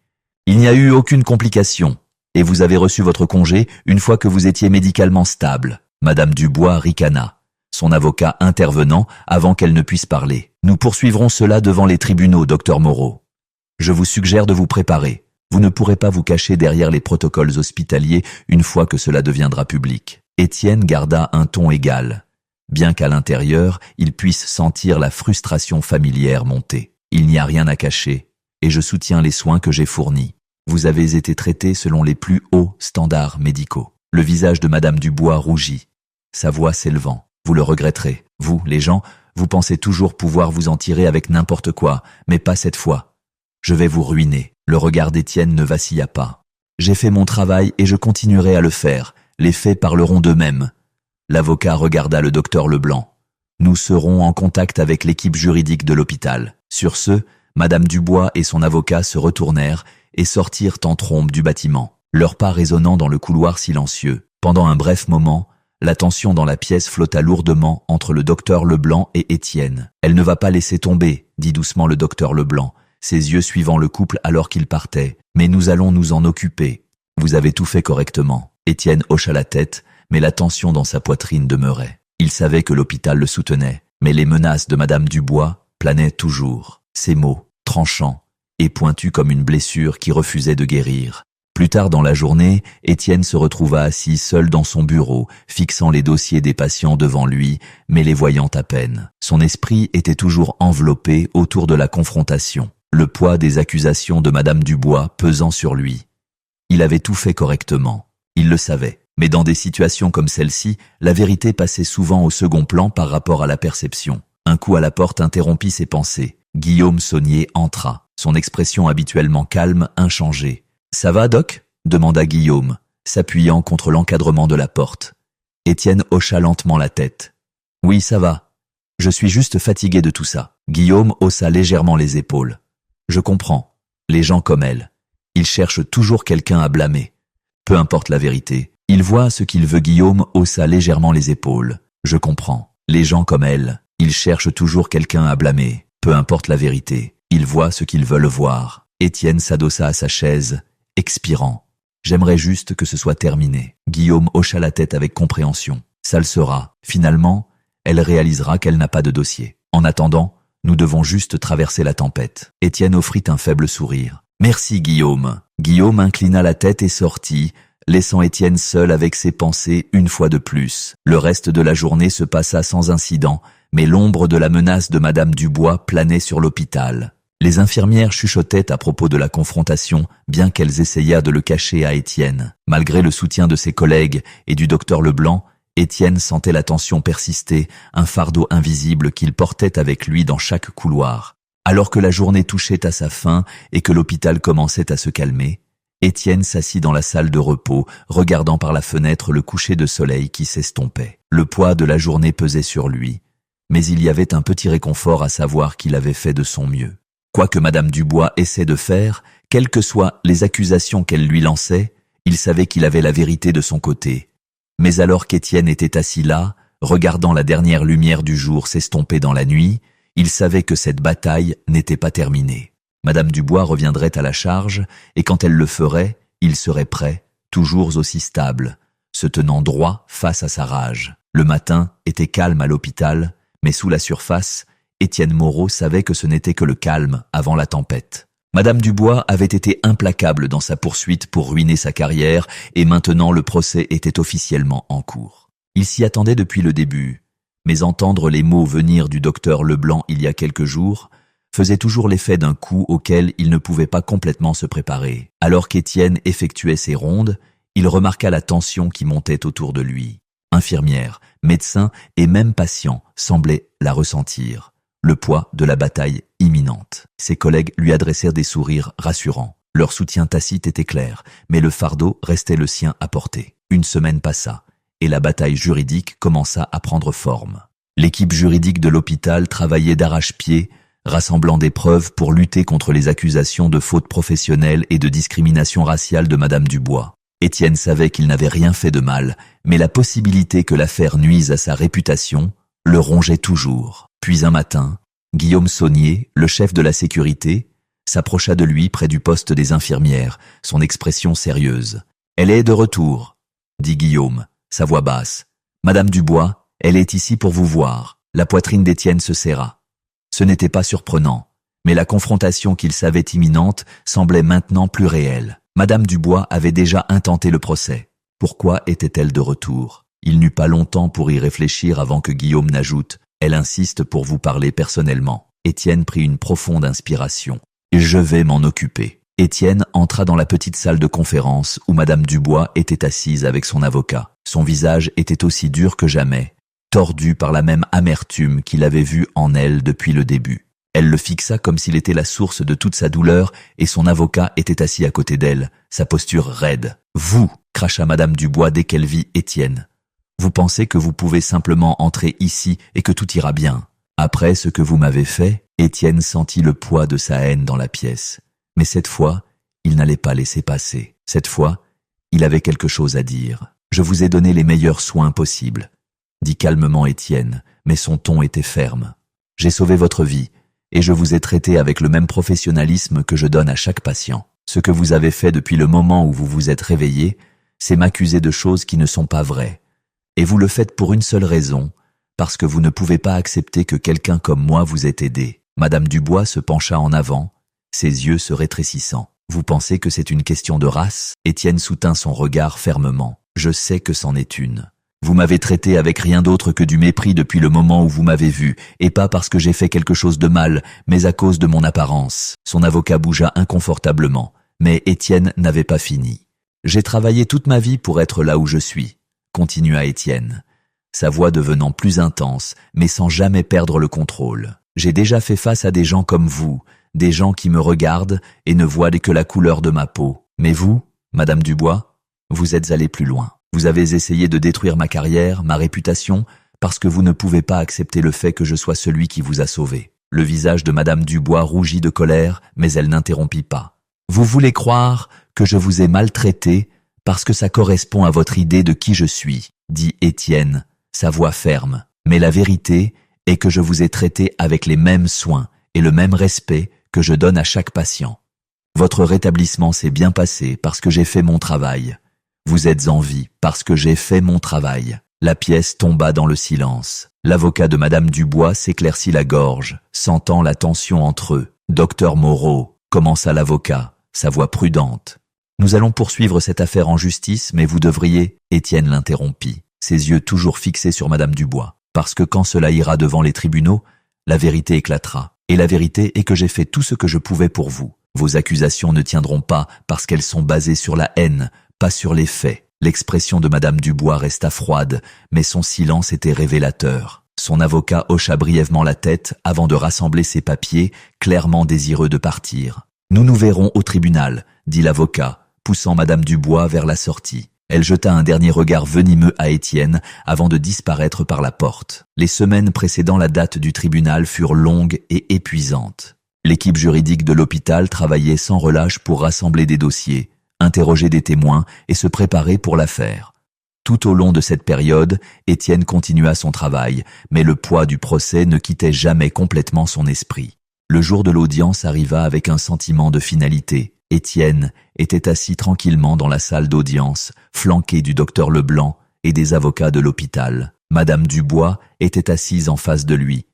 Speaker 1: Il n'y a eu aucune complication, et vous avez reçu votre congé une fois que vous étiez médicalement stable. » Madame Dubois ricana, son avocat intervenant avant qu'elle ne puisse parler. « Nous poursuivrons cela devant les tribunaux, docteur Moreau. Je vous suggère de vous préparer. Vous ne pourrez pas vous cacher derrière les protocoles hospitaliers une fois que cela deviendra public. » Étienne garda un ton égal, bien qu'à l'intérieur, il puisse sentir la frustration familière monter. « Il n'y a rien à cacher, et je soutiens les soins que j'ai fournis. Vous avez été traité selon les plus hauts standards médicaux. » Le visage de Madame Dubois rougit, sa voix s'élevant. « Vous le regretterez. Vous, les gens, vous pensez toujours pouvoir vous en tirer avec n'importe quoi, mais pas cette fois. Je vais vous ruiner. » Le regard d'Étienne ne vacilla pas. « J'ai fait mon travail et je continuerai à le faire. Les faits parleront d'eux-mêmes. » L'avocat regarda le docteur Leblanc. « Nous serons en contact avec l'équipe juridique de l'hôpital. » Sur ce, Madame Dubois et son avocat se retournèrent et sortirent en trombe du bâtiment, leurs pas résonnant dans le couloir silencieux. Pendant un bref moment, la tension dans la pièce flotta lourdement entre le docteur Leblanc et Étienne. « Elle ne va pas laisser tomber, » dit doucement le docteur Leblanc, ses yeux suivant le couple alors qu'il partait. « Mais nous allons nous en occuper. Vous avez tout fait correctement. » Étienne hocha la tête, mais la tension dans sa poitrine demeurait. Il savait que l'hôpital le soutenait, mais les menaces de Madame Dubois planaient toujours. Ces mots, tranchants et pointus comme une blessure qui refusait de guérir. Plus tard dans la journée, Étienne se retrouva assis seul dans son bureau, fixant les dossiers des patients devant lui, mais les voyant à peine. Son esprit était toujours enveloppé autour de la confrontation, le poids des accusations de Madame Dubois pesant sur lui. Il avait tout fait correctement, il le savait. Mais dans des situations comme celle-ci, la vérité passait souvent au second plan par rapport à la perception. Un coup à la porte interrompit ses pensées. Guillaume Saunier entra, son expression habituellement calme, inchangée. « Ça va, Doc ?» demanda Guillaume, s'appuyant contre l'encadrement de la porte. Étienne hocha lentement la tête. « Oui, ça va. Je suis juste fatigué de tout ça. » Guillaume haussa légèrement les épaules. « Je comprends. Les gens comme elle. Ils cherchent toujours quelqu'un à blâmer. Peu importe la vérité. Il voit ce qu'il veut. » Guillaume haussa légèrement les épaules. « Je comprends. Les gens comme elle. Ils cherchent toujours quelqu'un à blâmer. Peu importe la vérité. Ils voient ce qu'ils veulent voir. » Étienne s'adossa à sa chaise, expirant. « J'aimerais juste que ce soit terminé. » Guillaume hocha la tête avec compréhension. « Ça le sera. Finalement, elle réalisera qu'elle n'a pas de dossier. En attendant, nous devons juste traverser la tempête. » Étienne offrit un faible sourire. « Merci, Guillaume. » Guillaume inclina la tête et sortit, laissant Étienne seul avec ses pensées une fois de plus. Le reste de la journée se passa sans incident, mais l'ombre de la menace de Madame Dubois planait sur l'hôpital. Les infirmières chuchotaient à propos de la confrontation, bien qu'elles essayèrent de le cacher à Étienne. Malgré le soutien de ses collègues et du docteur Leblanc, Étienne sentait la tension persister, un fardeau invisible qu'il portait avec lui dans chaque couloir. Alors que la journée touchait à sa fin et que l'hôpital commençait à se calmer, Étienne s'assit dans la salle de repos, regardant par la fenêtre le coucher de soleil qui s'estompait. Le poids de la journée pesait sur lui, mais il y avait un petit réconfort à savoir qu'il avait fait de son mieux. Quoi que Madame Dubois essaie de faire, quelles que soient les accusations qu'elle lui lançait, il savait qu'il avait la vérité de son côté. Mais alors qu'Étienne était assis là, regardant la dernière lumière du jour s'estomper dans la nuit, il savait que cette bataille n'était pas terminée. Madame Dubois reviendrait à la charge, et quand elle le ferait, il serait prêt, toujours aussi stable, se tenant droit face à sa rage. Le matin était calme à l'hôpital, mais sous la surface, Étienne Moreau savait que ce n'était que le calme avant la tempête. Madame Dubois avait été implacable dans sa poursuite pour ruiner sa carrière, et maintenant le procès était officiellement en cours. Il s'y attendait depuis le début, mais entendre les mots venir du docteur Leblanc il y a quelques jours faisait toujours l'effet d'un coup auquel il ne pouvait pas complètement se préparer. Alors qu'Étienne effectuait ses rondes, il remarqua la tension qui montait autour de lui. Infirmières, médecins et même patients semblaient la ressentir. Le poids de la bataille imminente. Ses collègues lui adressèrent des sourires rassurants. Leur soutien tacite était clair, mais le fardeau restait le sien à porter. Une semaine passa, et la bataille juridique commença à prendre forme. L'équipe juridique de l'hôpital travaillait d'arrache-pied, rassemblant des preuves pour lutter contre les accusations de faute professionnelle et de discrimination raciale de Madame Dubois. Étienne savait qu'il n'avait rien fait de mal, mais la possibilité que l'affaire nuise à sa réputation le rongeait toujours. Puis un matin, Guillaume Saunier, le chef de la sécurité, s'approcha de lui près du poste des infirmières, son expression sérieuse. « Elle est de retour », dit Guillaume, sa voix basse. « Madame Dubois, elle est ici pour vous voir. » La poitrine d'Étienne se serra. Ce n'était pas surprenant, mais la confrontation qu'il savait imminente semblait maintenant plus réelle. Madame Dubois avait déjà intenté le procès. Pourquoi était-elle de retour? Il n'eut pas longtemps pour y réfléchir avant que Guillaume n'ajoute « Elle insiste pour vous parler personnellement ». Étienne prit une profonde inspiration. « Je vais m'en occuper ». Étienne entra dans la petite salle de conférence où Madame Dubois était assise avec son avocat. Son visage était aussi dur que jamais, tordu par la même amertume qu'il avait vue en elle depuis le début. Elle le fixa comme s'il était la source de toute sa douleur et son avocat était assis à côté d'elle, sa posture raide. « Vous !» cracha Madame Dubois dès qu'elle vit Étienne. « Vous pensez que vous pouvez simplement entrer ici et que tout ira bien. Après ce que vous m'avez fait ?» Étienne sentit le poids de sa haine dans la pièce. Mais cette fois, il n'allait pas laisser passer. Cette fois, il avait quelque chose à dire. « Je vous ai donné les meilleurs soins possibles », dit calmement Étienne, mais son ton était ferme. « J'ai sauvé votre vie, et je vous ai traité avec le même professionnalisme que je donne à chaque patient. Ce que vous avez fait depuis le moment où vous vous êtes réveillé, c'est m'accuser de choses qui ne sont pas vraies. Et vous le faites pour une seule raison, parce que vous ne pouvez pas accepter que quelqu'un comme moi vous ait aidé. » Madame Dubois se pencha en avant, ses yeux se rétrécissant. « Vous pensez que c'est une question de race ?» Étienne soutint son regard fermement. « Je sais que c'en est une. Vous m'avez traité avec rien d'autre que du mépris depuis le moment où vous m'avez vu, et pas parce que j'ai fait quelque chose de mal, mais à cause de mon apparence. » Son avocat bougea inconfortablement, mais Étienne n'avait pas fini. « J'ai travaillé toute ma vie pour être là où je suis, » continua Étienne, sa voix devenant plus intense, mais sans jamais perdre le contrôle. « J'ai déjà fait face à des gens comme vous, des gens qui me regardent et ne voient que la couleur de ma peau. Mais vous, Madame Dubois, vous êtes allée plus loin. Vous avez essayé de détruire ma carrière, ma réputation, parce que vous ne pouvez pas accepter le fait que je sois celui qui vous a sauvé. » Le visage de Madame Dubois rougit de colère, mais elle n'interrompit pas. « Vous voulez croire que je vous ai maltraité parce que ça correspond à votre idée de qui je suis, » dit Étienne, sa voix ferme. « Mais la vérité est que je vous ai traité avec les mêmes soins et le même respect que je donne à chaque patient. Votre rétablissement s'est bien passé parce que j'ai fait mon travail. Vous êtes en vie parce que j'ai fait mon travail. » La pièce tomba dans le silence. L'avocat de Madame Dubois s'éclaircit la gorge, sentant la tension entre eux. « Docteur Moreau, » commença l'avocat, sa voix prudente. « Nous allons poursuivre cette affaire en justice, mais vous devriez... » Étienne l'interrompit, ses yeux toujours fixés sur Madame Dubois. « Parce que quand cela ira devant les tribunaux, la vérité éclatera. Et la vérité est que j'ai fait tout ce que je pouvais pour vous. Vos accusations ne tiendront pas parce qu'elles sont basées sur la haine, pas sur les faits. » L'expression de Madame Dubois resta froide, mais son silence était révélateur. Son avocat hocha brièvement la tête avant de rassembler ses papiers, clairement désireux de partir. « Nous nous verrons au tribunal, » dit l'avocat, poussant Madame Dubois vers la sortie. Elle jeta un dernier regard venimeux à Étienne avant de disparaître par la porte. Les semaines précédant la date du tribunal furent longues et épuisantes. L'équipe juridique de l'hôpital travaillait sans relâche pour rassembler des dossiers, interroger des témoins et se préparer pour l'affaire. Tout au long de cette période, Étienne continua son travail, mais le poids du procès ne quittait jamais complètement son esprit. Le jour de l'audience arriva avec un sentiment de finalité. Étienne était assis tranquillement dans la salle d'audience, flanqué du docteur Leblanc et des avocats de l'hôpital. Madame Dubois était assise en face de lui,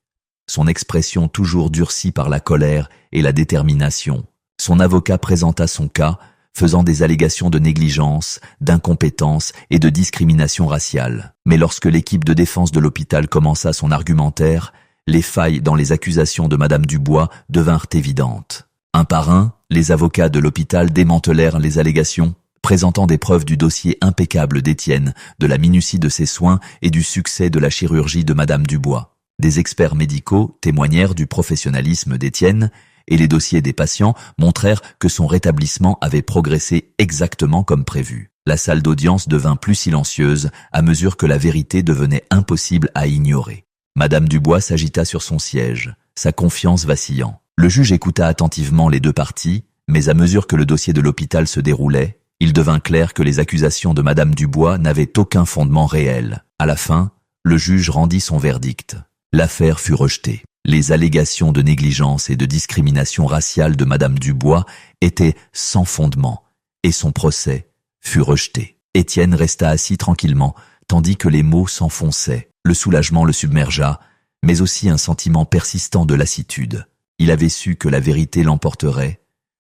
Speaker 1: son expression toujours durcie par la colère et la détermination. Son avocat présenta son cas, faisant des allégations de négligence, d'incompétence et de discrimination raciale. Mais lorsque l'équipe de défense de l'hôpital commença son argumentaire, les failles dans les accusations de Madame Dubois devinrent évidentes. Un par un, les avocats de l'hôpital démantelèrent les allégations, présentant des preuves du dossier impeccable d'Étienne, de la minutie de ses soins et du succès de la chirurgie de Madame Dubois. Des experts médicaux témoignèrent du professionnalisme d'Étienne, et les dossiers des patients montrèrent que son rétablissement avait progressé exactement comme prévu. La salle d'audience devint plus silencieuse à mesure que la vérité devenait impossible à ignorer. Madame Dubois s'agita sur son siège, sa confiance vacillant. Le juge écouta attentivement les deux parties, mais à mesure que le dossier de l'hôpital se déroulait, il devint clair que les accusations de Madame Dubois n'avaient aucun fondement réel. À la fin, le juge rendit son verdict. L'affaire fut rejetée. Les allégations de négligence et de discrimination raciale de Madame Dubois étaient sans fondement, et son procès fut rejeté. Étienne resta assis tranquillement, tandis que les mots s'enfonçaient. Le soulagement le submergea, mais aussi un sentiment persistant de lassitude. Il avait su que la vérité l'emporterait,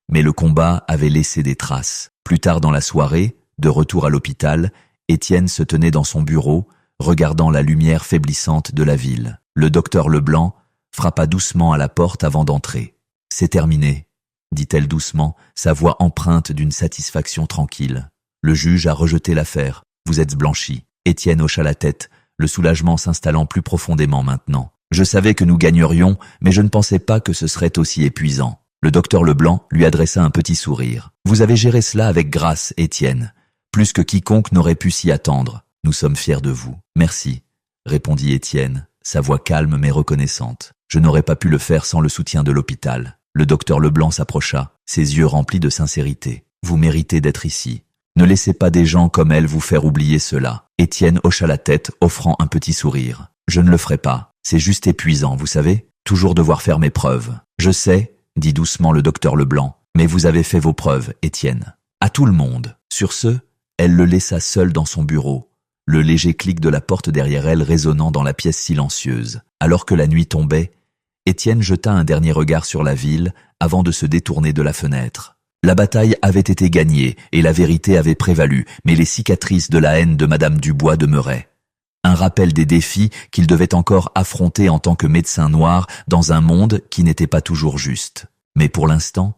Speaker 1: mais le combat avait laissé des traces. Plus tard dans la soirée, de retour à l'hôpital, Étienne se tenait dans son bureau, regardant la lumière faiblissante de la ville. Le docteur Leblanc frappa doucement à la porte avant d'entrer. « C'est terminé », dit-elle doucement, sa voix empreinte d'une satisfaction tranquille. Le juge a rejeté l'affaire. Vous êtes blanchi. Étienne hocha la tête, le soulagement s'installant plus profondément maintenant. Je savais que nous gagnerions, mais je ne pensais pas que ce serait aussi épuisant. Le docteur Leblanc lui adressa un petit sourire. Vous avez géré cela avec grâce, Étienne. Plus que quiconque n'aurait pu s'y attendre. Nous sommes fiers de vous. Merci, répondit Étienne, sa voix calme mais reconnaissante. Je n'aurais pas pu le faire sans le soutien de l'hôpital. Le docteur Leblanc s'approcha, ses yeux remplis de sincérité. Vous méritez d'être ici. Ne laissez pas des gens comme elle vous faire oublier cela. Étienne hocha la tête, offrant un petit sourire. Je ne le ferai pas. C'est juste épuisant, vous savez. Toujours devoir faire mes preuves. Je sais, dit doucement le docteur Leblanc, mais vous avez fait vos preuves, Étienne. À tout le monde. Sur ce, elle le laissa seul dans son bureau, le léger clic de la porte derrière elle résonnant dans la pièce silencieuse. Alors que la nuit tombait, Étienne jeta un dernier regard sur la ville avant de se détourner de la fenêtre. La bataille avait été gagnée et la vérité avait prévalu, mais les cicatrices de la haine de Madame Dubois demeuraient. Un rappel des défis qu'il devait encore affronter en tant que médecin noir dans un monde qui n'était pas toujours juste. Mais pour l'instant,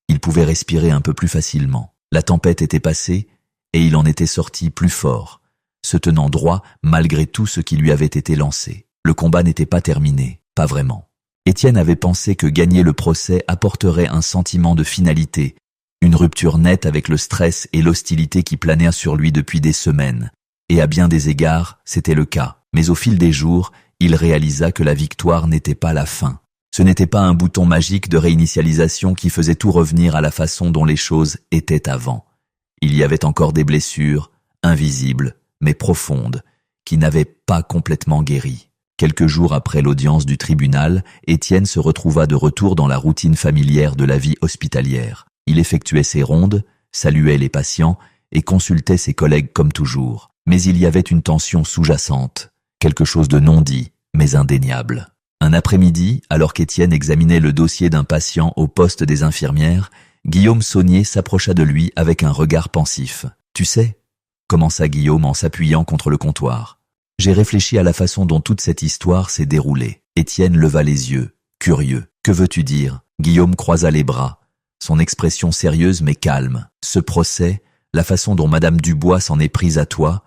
Speaker 1: il pouvait respirer un peu plus facilement. La tempête était passée et il en était sorti plus fort, se tenant droit malgré tout ce qui lui avait été lancé. Le combat n'était pas terminé, pas vraiment. Étienne avait pensé que gagner le procès apporterait un sentiment de finalité, une rupture nette avec le stress et l'hostilité qui planèrent sur lui depuis des semaines. Et à bien des égards, c'était le cas. Mais au fil des jours, il réalisa que la victoire n'était pas la fin. Ce n'était pas un bouton magique de réinitialisation qui faisait tout revenir à la façon dont les choses étaient avant. Il y avait encore des blessures, invisibles, mais profondes, qui n'avaient pas complètement guéri. Quelques jours après l'audience du tribunal, Étienne se retrouva de retour dans la routine familière de la vie hospitalière. Il effectuait ses rondes, saluait les patients et consultait ses collègues comme toujours. Mais il y avait une tension sous-jacente, quelque chose de non dit, mais indéniable. Un après-midi, alors qu'Étienne examinait le dossier d'un patient au poste des infirmières, Guillaume Saunier s'approcha de lui avec un regard pensif. « Tu sais » commença Guillaume en s'appuyant contre le comptoir. « J'ai réfléchi à la façon dont toute cette histoire s'est déroulée. » Étienne leva les yeux, curieux. « Que veux-tu dire » Guillaume croisa les bras, son expression sérieuse mais calme. « Ce procès, la façon dont Madame Dubois s'en est prise à toi,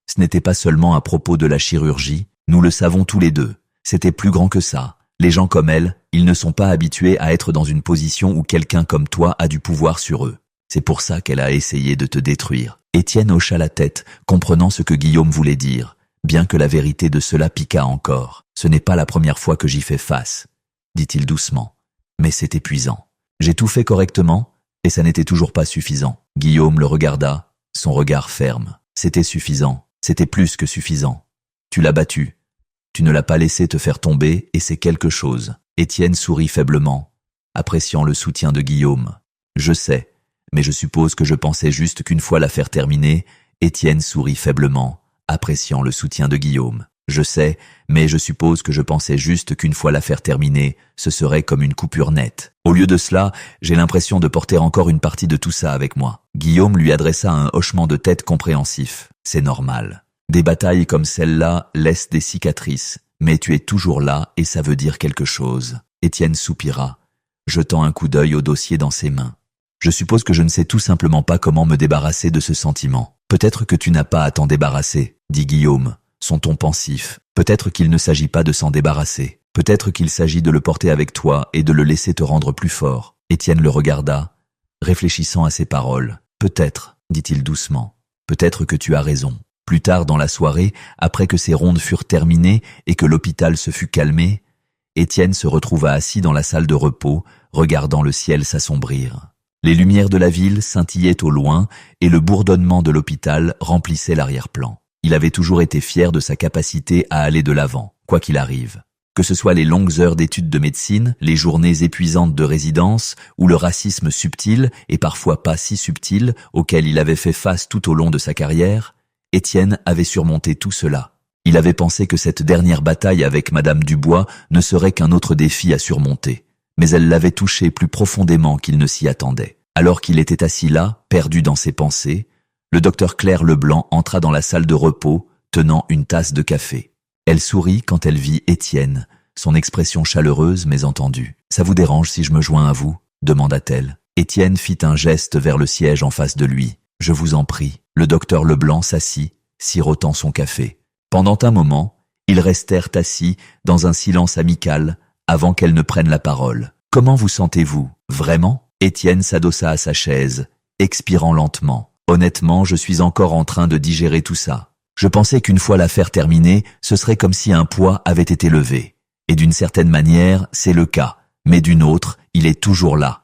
Speaker 1: ce n'était pas seulement à propos de la chirurgie, nous le savons tous les deux. C'était plus grand que ça. Les gens comme elle, ils ne sont pas habitués à être dans une position où quelqu'un comme toi a du pouvoir sur eux. C'est pour ça qu'elle a essayé de te détruire. » Étienne hocha la tête, comprenant ce que Guillaume voulait dire, bien que la vérité de cela piquât encore. « Ce n'est pas la première fois que j'y fais face, » dit-il doucement. « Mais c'est épuisant. J'ai tout fait correctement, et ça n'était toujours pas suffisant. » Guillaume le regarda, son regard ferme. « C'était suffisant, c'était plus que suffisant. Tu l'as battu. Tu ne l'as pas laissé te faire tomber, et c'est quelque chose. » Étienne sourit faiblement, appréciant le soutien de Guillaume. « Je sais, mais je suppose que je pensais juste qu'une fois l'affaire terminée, » Étienne sourit faiblement, appréciant le soutien de Guillaume. « Je sais, mais je suppose que je pensais juste qu'une fois l'affaire terminée, ce serait comme une coupure nette. Au lieu de cela, j'ai l'impression de porter encore une partie de tout ça avec moi. » Guillaume lui adressa un hochement de tête compréhensif. « C'est normal. Des batailles comme celle-là laissent des cicatrices, Mais tu es toujours là et ça veut dire quelque chose. Étienne soupira, jetant un coup d'œil au dossier dans ses mains. Je suppose que je ne sais tout simplement pas comment me débarrasser de ce sentiment. Peut-être que tu n'as pas à t'en débarrasser, dit Guillaume, son ton pensif. Peut-être qu'il ne s'agit pas de s'en débarrasser. Peut-être qu'il s'agit de le porter avec toi et de le laisser te rendre plus fort. Étienne le regarda, réfléchissant à ses paroles. Peut-être, dit-il doucement. Peut-être que tu as raison. Plus tard dans la soirée, après que ces rondes furent terminées et que l'hôpital se fut calmé, Étienne se retrouva assis dans la salle de repos, regardant le ciel s'assombrir. Les lumières de la ville scintillaient au loin et le bourdonnement de l'hôpital remplissait l'arrière-plan. Il avait toujours été fier de sa capacité à aller de l'avant, quoi qu'il arrive. Que ce soit les longues heures d'études de médecine, les journées épuisantes de résidence, ou le racisme subtil, et parfois pas si subtil, auquel il avait fait face tout au long de sa carrière, Étienne avait surmonté tout cela. Il avait pensé que cette dernière bataille avec Madame Dubois ne serait qu'un autre défi à surmonter. Mais elle l'avait touché plus profondément qu'il ne s'y attendait. Alors qu'il était assis là, perdu dans ses pensées, le docteur Claire Leblanc entra dans la salle de repos, tenant une tasse de café. Elle sourit quand elle vit Étienne, son expression chaleureuse mais entendue. « Ça vous dérange si je me joins à vous ?» demanda-t-elle. Étienne fit un geste vers le siège en face de lui. « Je vous en prie. » Le docteur Leblanc s'assit, sirotant son café. Pendant un moment, ils restèrent assis dans un silence amical avant qu'elle ne prenne la parole. « Comment vous sentez-vous, vraiment ?» Étienne s'adossa à sa chaise, expirant lentement. « Honnêtement, je suis encore en train de digérer tout ça. Je pensais qu'une fois l'affaire terminée, ce serait comme si un poids avait été levé. Et d'une certaine manière, c'est le cas. Mais d'une autre, il est toujours là. »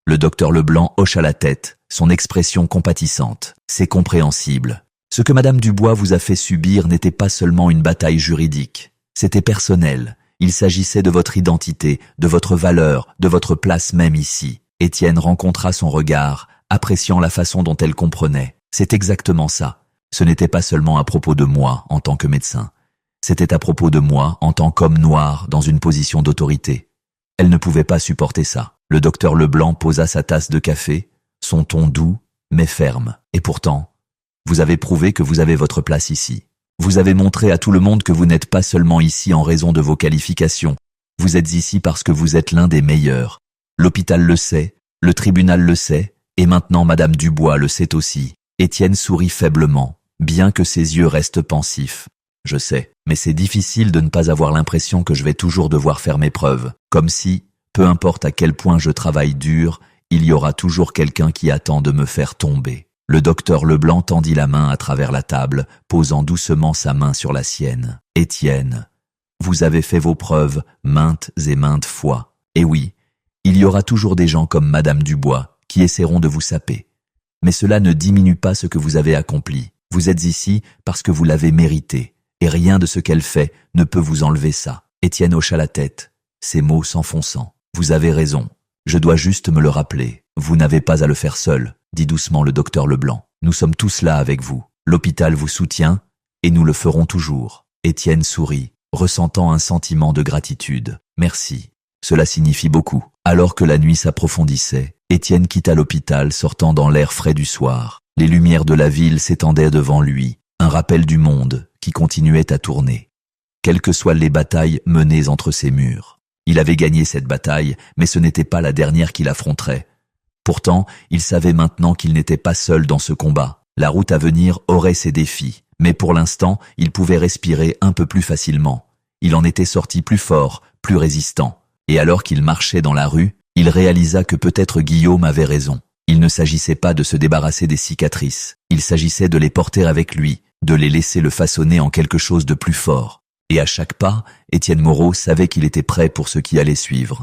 Speaker 1: Le docteur Leblanc hocha la tête, son expression compatissante. « C'est compréhensible. Ce que Madame Dubois vous a fait subir n'était pas seulement une bataille juridique. C'était personnel. Il s'agissait de votre identité, de votre valeur, de votre place même ici. » Étienne rencontra son regard, appréciant la façon dont elle comprenait. « C'est exactement ça. Ce n'était pas seulement à propos de moi en tant que médecin. C'était à propos de moi en tant qu'homme noir dans une position d'autorité. Elle ne pouvait pas supporter ça. » Le docteur Leblanc posa sa tasse de café, son ton doux mais ferme. « Et pourtant, vous avez prouvé que vous avez votre place ici. Vous avez montré à tout le monde que vous n'êtes pas seulement ici en raison de vos qualifications. Vous êtes ici parce que vous êtes l'un des meilleurs. L'hôpital le sait, le tribunal le sait, et maintenant Madame Dubois le sait aussi. » Étienne sourit faiblement, bien que ses yeux restent pensifs. « Je sais, mais c'est difficile de ne pas avoir l'impression que je vais toujours devoir faire mes preuves, comme si, peu importe à quel point je travaille dur, il y aura toujours quelqu'un qui attend de me faire tomber. » Le docteur Leblanc tendit la main à travers la table, posant doucement sa main sur la sienne. « Étienne, vous avez fait vos preuves maintes et maintes fois. Et oui, il y aura toujours des gens comme Madame Dubois qui essaieront de vous saper. Mais cela ne diminue pas ce que vous avez accompli. Vous êtes ici parce que vous l'avez mérité, et rien de ce qu'elle fait ne peut vous enlever ça. » Étienne hocha la tête, ses mots s'enfonçant. « Vous avez raison. Je dois juste me le rappeler. Vous n'avez pas à le faire seul, » dit doucement le docteur Leblanc. « Nous sommes tous là avec vous. L'hôpital vous soutient, et nous le ferons toujours. » Étienne sourit, ressentant un sentiment de gratitude. « Merci. Cela signifie beaucoup. » Alors que la nuit s'approfondissait, Étienne quitta l'hôpital, sortant dans l'air frais du soir. Les lumières de la ville s'étendaient devant lui, un rappel du monde qui continuait à tourner. Quelles que soient les batailles menées entre ces murs. Il avait gagné cette bataille, mais ce n'était pas la dernière qu'il affronterait. Pourtant, il savait maintenant qu'il n'était pas seul dans ce combat. La route à venir aurait ses défis, mais pour l'instant, il pouvait respirer un peu plus facilement. Il en était sorti plus fort, plus résistant. Et alors qu'il marchait dans la rue, il réalisa que peut-être Guillaume avait raison. Il ne s'agissait pas de se débarrasser des cicatrices. Il s'agissait de les porter avec lui, de les laisser le façonner en quelque chose de plus fort. Et à chaque pas, Étienne Moreau savait qu'il était prêt pour ce qui allait suivre.